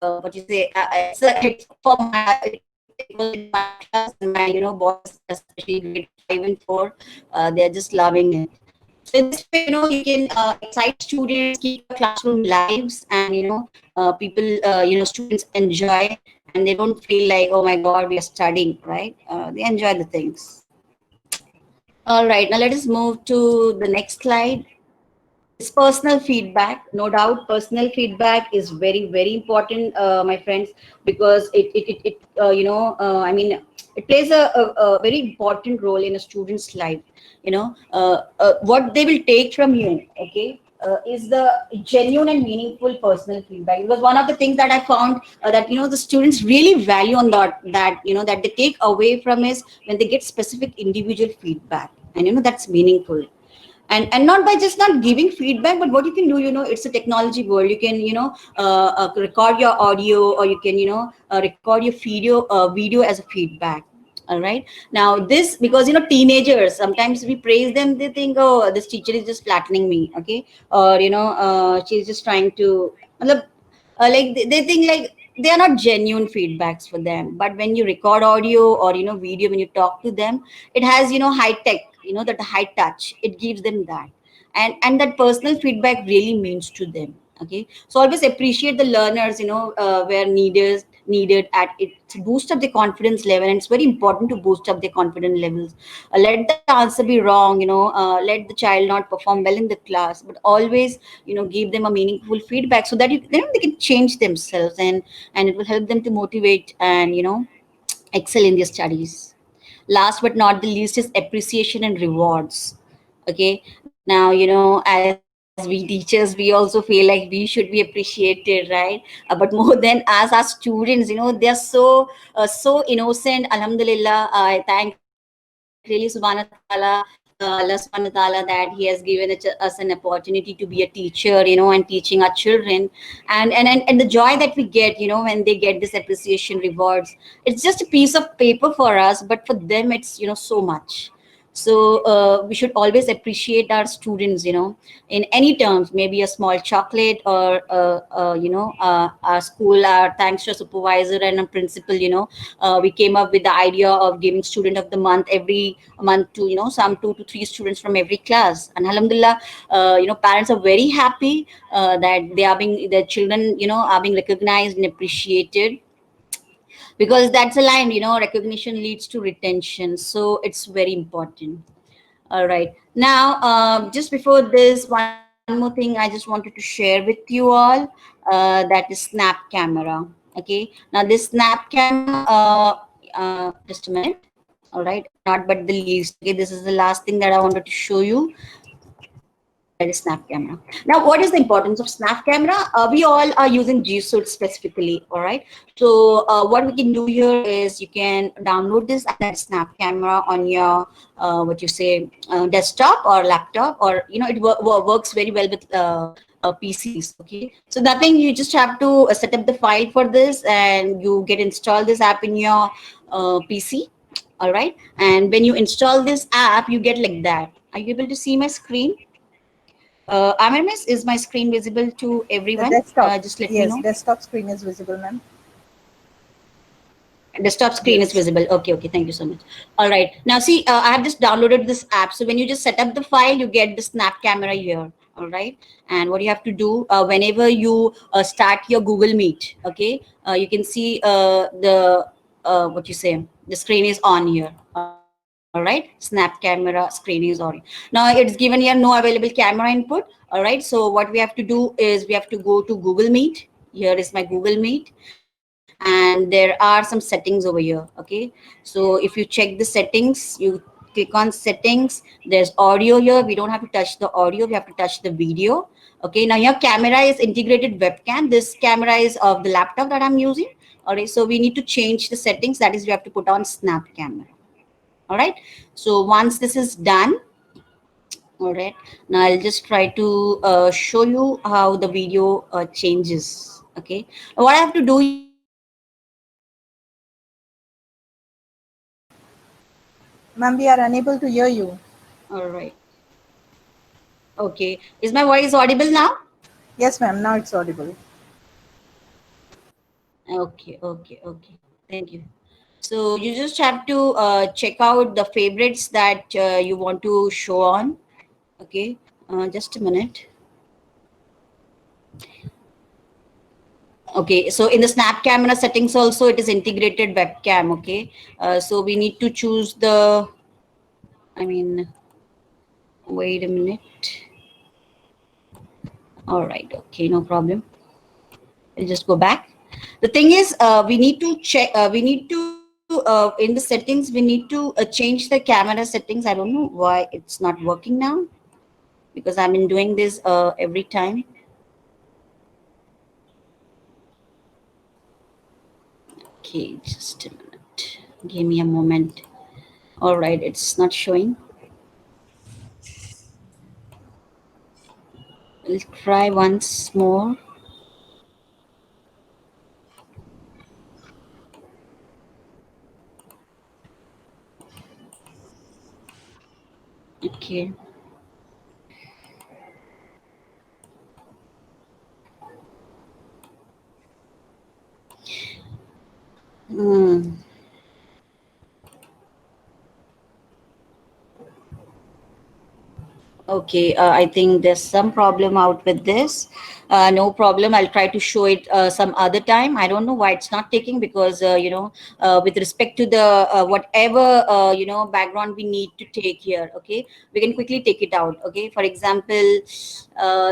it's a hit for my. It was in my class, and my boys, especially grade 5 and 4, they are just loving it. So in this way, you can excite students, keep the classroom lives, and people, students enjoy, and they don't feel like, oh my God, we are studying, right? They enjoy the things. All right. Now let us move to the next slide. It's personal feedback. No doubt, personal feedback is very, very important, my friends, because it plays a very important role in a student's life. What they will take from you, okay, is the genuine and meaningful personal feedback. It was one of the things that I found that the students really value on that they take away from is when they get specific individual feedback. and that's meaningful. And not by just not giving feedback, but what you can do, it's a technology world. You can record your audio, or you can record your video as a feedback. All right. Now this, because teenagers, sometimes we praise them, they think, oh, this teacher is just flattening me, okay, or she's just trying to, like they think like they are not genuine feedbacks for them. But when you record audio or video, when you talk to them, it has high tech, that high touch, it gives them that. And that personal feedback really means to them. Okay, so always appreciate the learners, where needed at it to boost up the confidence level. And it's very important to boost up the confidence levels. Let the answer be wrong, let the child not perform well in the class, but always give them a meaningful feedback, so that they can change themselves, and it will help them to motivate and excel in their studies. Last but not the least is appreciation and rewards. Okay, now as we teachers, we also feel like we should be appreciated, right? But more than us, our students, they are so innocent. Alhamdulillah, I thank really subhanahu wa ta'ala, Allah subhanahu wa ta'ala, that he has given us an opportunity to be a teacher, and teaching our children. And the joy that we get, when they get this appreciation rewards, it's just a piece of paper for us, but for them it's so much. So we should always appreciate our students, in any terms, maybe a small chocolate, or our school, our thanks to a supervisor and a principal, we came up with the idea of giving student of the month every month to some 2 to 3 students from every class. And alhamdulillah, parents are very happy that their children are being recognized and appreciated, because that's a line, recognition leads to retention, so it's very important. All right, now just before this, one more thing I just wanted to share with you all, that is snap camera. Okay, now this snap camera, just a minute. All right, not but the least, okay, this is the last thing that I wanted to show you. That is snap camera. Now, what is the importance of snap camera? We all are using G Suite specifically. All right, so what we can do here is, you can download this app, that is snap camera, on your what you say, desktop or laptop, or it works very well with PCs. Okay, so nothing, you just have to set up the file for this, and you get install this app in your PC. All right, and when you install this app, you get like that. Are you able to see my screen? Miss, is my screen visible to The everyone? desktop, Just let me yes, know. desktop screen is visible, ma'am. Desktop screen is Yes. visible. Okay, okay. Thank you so much. All right. Now, see, I have just downloaded this app. So when you just set up the file, you get the snap camera here. All right. And what you have to do, whenever you start your Google Meet, okay, you can see what you say, the screen is on here. All right. Snap camera screen is on. Now it's given here no available camera input. All right. So what we have to do is, we have to go to Google Meet. Here is my Google Meet, and there are some settings over here. Okay, so if you check the settings, you click on settings, there's audio here. We don't have to touch the audio, we have to touch the video. Okay, now your camera is integrated webcam. This camera is of the laptop that I'm using. All right, so we need to change the settings, that is, we have to put on snap camera. All right, so once this is done, all right, now I'll just try to show you how the video changes. Okay, what I have to do here is, I have to just Ma'am, we are unable to hear you. all right. Okay, is my voice audible now? Yes, ma'am, now it's audible. Okay, okay, okay. Thank you. So you just have to check out the favorites that you want to show on. Okay, just a minute. Okay, so in the snap camera settings also, it is integrated webcam. Okay, so we need to choose the, I mean, wait a minute. All right, okay, no problem. I'll just go back. The thing is, we need to check, we need to, in the settings, we need to change the camera settings. I don't know why it's not working now, because I've been doing this every time. Okay, just a minute. Give me a moment. All right, it's not showing. We'll try once more. Okay. Hmm. Okay, I think there's some problem out with this. No problem. I'll try to show it some other time. I don't know why it's not taking because with respect to the whatever background we need to take here. Okay, we can quickly take it out. Okay, for example,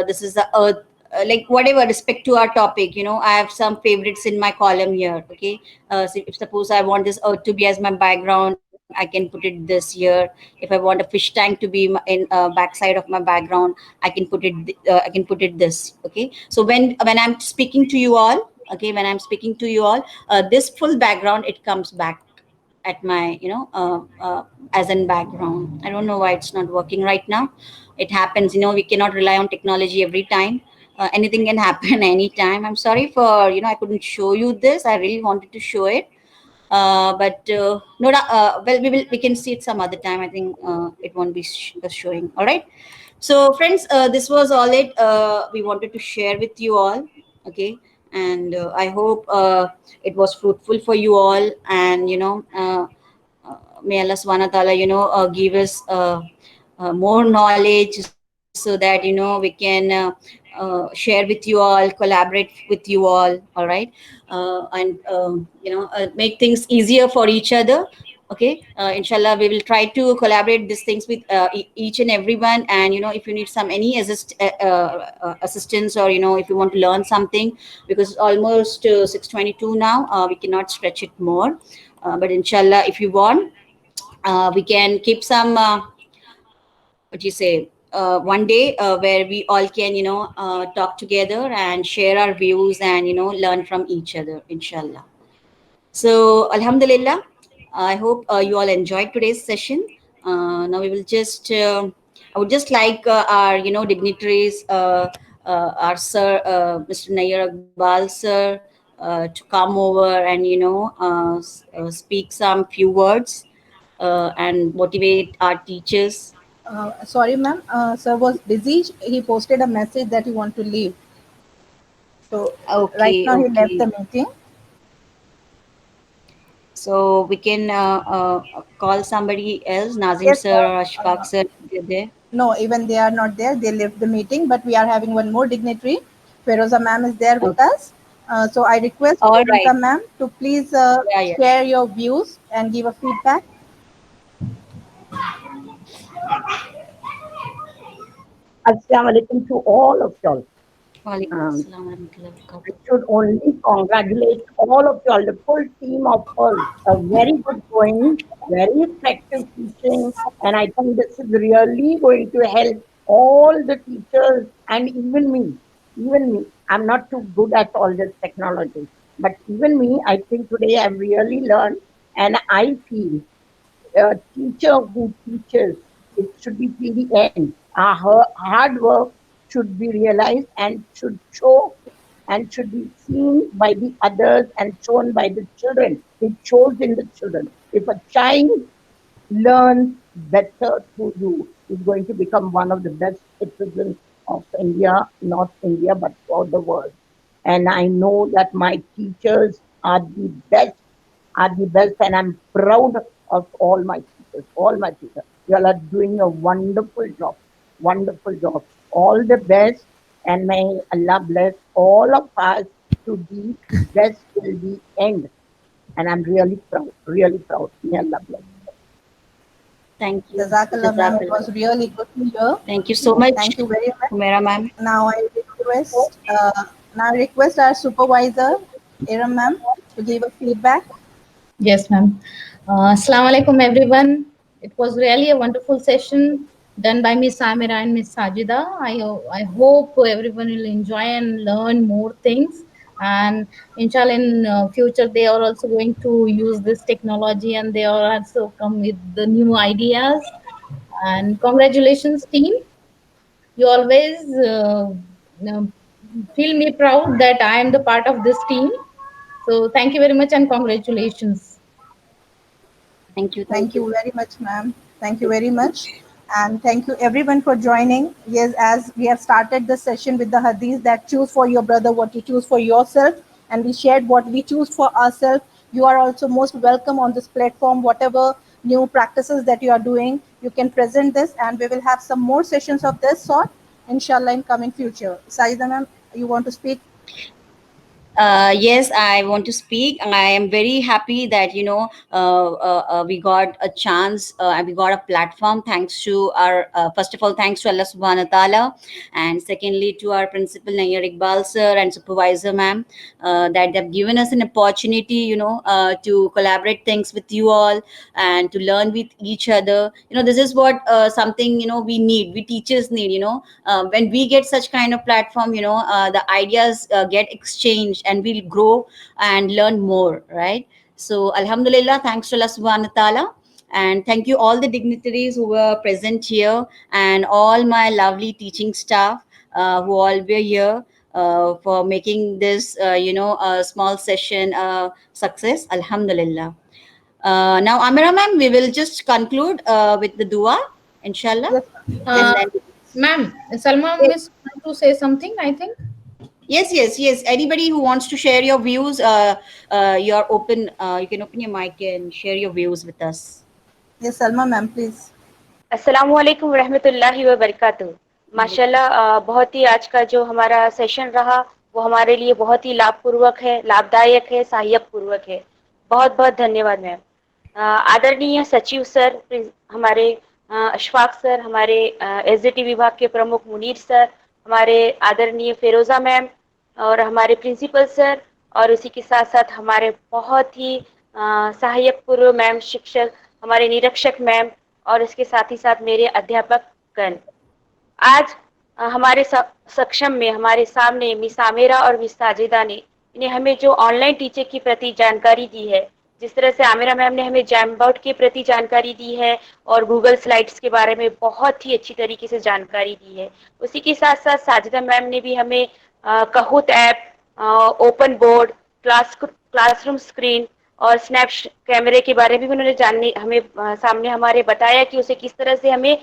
this is the earth. Like whatever respect to our topic, I have some favorites in my column here. Okay, so if suppose I want this earth to be as my background, I can put it this here. If I want a fish tank to be in backside of my background, I can put it this. Okay, so when I'm speaking to you all, okay, when I'm speaking to you all, this full background, it comes back at my as in background. I don't know why it's not working right now. It happens, we cannot rely on technology every time. Anything can happen anytime. I'm sorry for, I couldn't show you this. I really wanted to show it, but no, well, we can see it some other time. I think it won't be showing. All right. So, friends, this was all it we wanted to share with you all. Okay, and I hope it was fruitful for you all. And may Allah Subhanahu wa Taala, give us more knowledge so that we can share with you all, collaborate with you all. All right, and make things easier for each other. Okay, inshallah, we will try to collaborate these things with each and everyone. And if you need some any assistance, or if you want to learn something, because it's almost 6:22 now, we cannot stretch it more. But inshallah, if you want, we can keep some what you say one day where we all can talk together and share our views and learn from each other, inshallah. So, Alhamdulillah, I hope you all enjoyed today's session. Now we will just, I would just like our, dignitaries, our sir, Mr. Nayyar Iqbal, sir, to come over and, speak some few words and motivate our teachers. Sorry, ma'am. Sir was busy. He posted a message that he want to leave. So right Okay, now he left the okay. meeting. So we can call somebody else, Nazim Yes, sir sir. or Ashfaq sir, if they're there. No, even they are not there. They left the meeting, but we are having one more dignitary. Feroza ma'am is there with Okay. us. So I request All right. Feroza ma'am to please Yeah, yeah. share your views and give a feedback. Assalamu alaikum to all of y'all. Walaikum Um, assalam wa rahmatullahi wa I barakatuh. should only congratulate all of y'all, the full team of us. A very good going, very effective teaching, and I think this is really going to help all the teachers and even me. Even me, I'm not too good at all this technology, but even me, I think today I've really learned, and I feel a teacher who teaches, it should be till the end. Our hard work should be realized and should show and should be seen by the others and shown by the children. It shows in the children. If a child learns better through you, is going to become one of the best citizens of India, not India, but for the world. And I know that my teachers are the best, and I'm proud of all my teachers, all my teachers. You all are doing a wonderful job. All the best, and may Allah bless all of us to be the best till the end. And I'm really proud. May Allah bless. Thank you. Jazakallah ma'am. It Jazakallah. was really good to hear. Thank you so much, Thank you very much. Humaira ma'am. Now I request our supervisor, Iram ma'am, to give a feedback. Yes, ma'am. Assalamu alaikum, everyone. It was really a wonderful session done by Miss Samira and Miss Sajida. I hope everyone will enjoy and learn more things. And inshallah, in future, they are also going to use this technology and they are also come with the new ideas. And congratulations, team. You always feel me proud that I am the part of this team. So thank you very much and congratulations. Thank you. Thank Thank you. you very much, ma'am. Thank you very much. And thank you everyone for joining. Yes, as we have started the session with the hadith that choose for your brother what you choose for yourself, and we shared what we choose for ourselves. You are also most welcome on this platform. Whatever new practices that you are doing, you can present this, and we will have some more sessions of this sort, inshallah, in coming future. Saida ma'am, you want to speak? Yes, I want to speak. I am very happy that we got a chance and we got a platform thanks to our first of all thanks to Allah Subhanahu wa Taala, and secondly to our principal Nayyar Iqbal sir and supervisor ma'am, that they've given us an opportunity, to collaborate things with you all and to learn with each other. This is what something we need. We teachers need. When we get such kind of platform, the ideas get exchanged and we'll grow and learn more, right? So alhamdulillah, thanks to Allah subhanahu wa ta'ala, and thank you all the dignitaries who were present here and all my lovely teaching staff who all were here for making this a small session success, alhamdulillah. Now Amira ma'am, we will just conclude with the dua, inshallah. Yes, Uh, yes, And then Ma'am, Salma miss want to say something, I think. yes. Anybody who wants to share your views, you're open. You can open your mic and share your views with us. yes, Salma ma'am, please. अस्सलामुअलैकुम रहमतुल्लाहि व बरकातुहू। माशाल्लाह बहुत ही आज का जो हमारा session रहा वो हमारे लिए बहुत ही लाभपूर्वक है, लाभदायक है, सहायक पूर्वक है। बहुत बहुत धन्यवाद मैम। आदरणीय सचिव सर, हमारे अशफाक सर, हमारे एसडीटी विभाग के प्रमुख मुनीर सर, हमारे आदरणीय फेरोजा मैम और हमारे प्रिंसिपल सर, और उसी के साथ साथ हमारे बहुत ही सहायक पूर्व मैम, शिक्षक, हमारे निरीक्षक मैम, और इसके साथ ही साथ मेरे अध्यापक गण। आज हमारे सक्षम में, हमारे सामने मिस आमिरा और मिस साजिदा ने इन्हें हमें जो ऑनलाइन टीचिंग की प्रति जानकारी दी है, जिस तरह से आमिरा मैम ने हमें जैमबोर्ड के प्रति जानकारी दी है और गूगल स्लाइड्स के बारे में बहुत ही अच्छी तरीके से जानकारी दी है, उसी के साथ साथ साजिदा मैम ने भी हमें Kahoot app, open board, classroom screen और स्नैप कैमरे के बारे में भी उन्होंने जानने हमें सामने हमारे बताया कि उसे किस तरह से हमें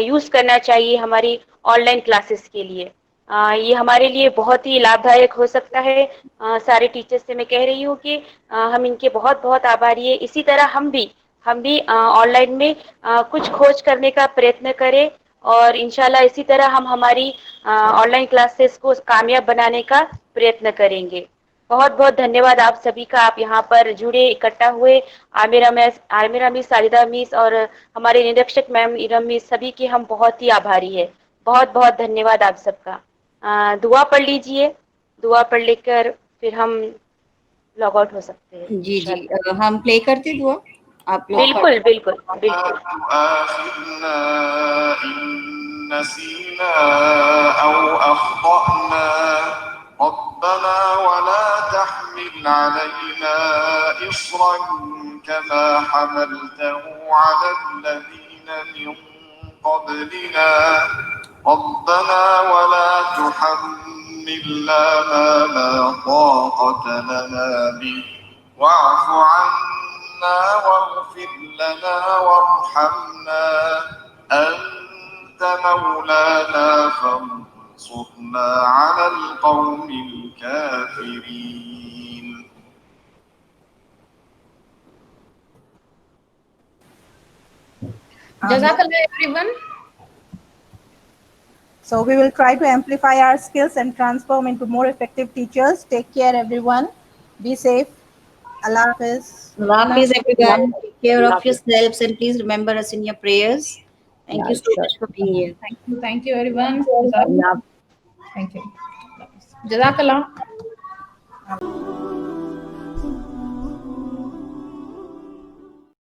यूज करना चाहिए हमारी ऑनलाइन क्लासेस के लिए। ये हमारे लिए बहुत ही लाभदायक हो सकता है। सारे टीचर्स से मैं कह रही हूँ कि हम इनके बहुत बहुत आभारी है। इसी तरह हम भी ऑनलाइन में कुछ खोज करने का प्रयत्न करें और इंशाल्लाह इसी तरह हम हमारी ऑनलाइन क्लासेस को कामयाब बनाने का प्रयत्न करेंगे। बहुत बहुत धन्यवाद आप सभी का, आप यहाँ पर जुड़े, इकट्ठा हुए। आमिरा मिस, साजिदा मिस और हमारे निरीक्षक मैम इरम मिस, सभी के हम बहुत ही आभारी है। बहुत बहुत धन्यवाद आप सबका। दुआ पढ़ लीजिए, दुआ पढ़ लेकर फिर हम लॉग आउट हो सकते हैं। जी हम प्ले करते दुआ, आप लोग बिल्कुल बिल्कुल बिल्कुल। تؤاخذنا إن نسينا أو أخطأنا ربنا ولا تحمل علينا إصرا كما حملته على الذين من قبلنا ربنا ولا تحملنا ما لا طاقة لنا به واعف عنا واغفر لنا وارحمنا أنت مولانا فانصرنا على القوم الكافرين. Jazakallah everyone. So we will try to amplify our skills and transform into more effective teachers. Take care, everyone. Be safe. Allah Hafiz. Allah Hafiz everyone. Take care of yourselves and please remember us in your prayers. Thank you so much for being here. Thank you everyone. Thank you. Jazakallah.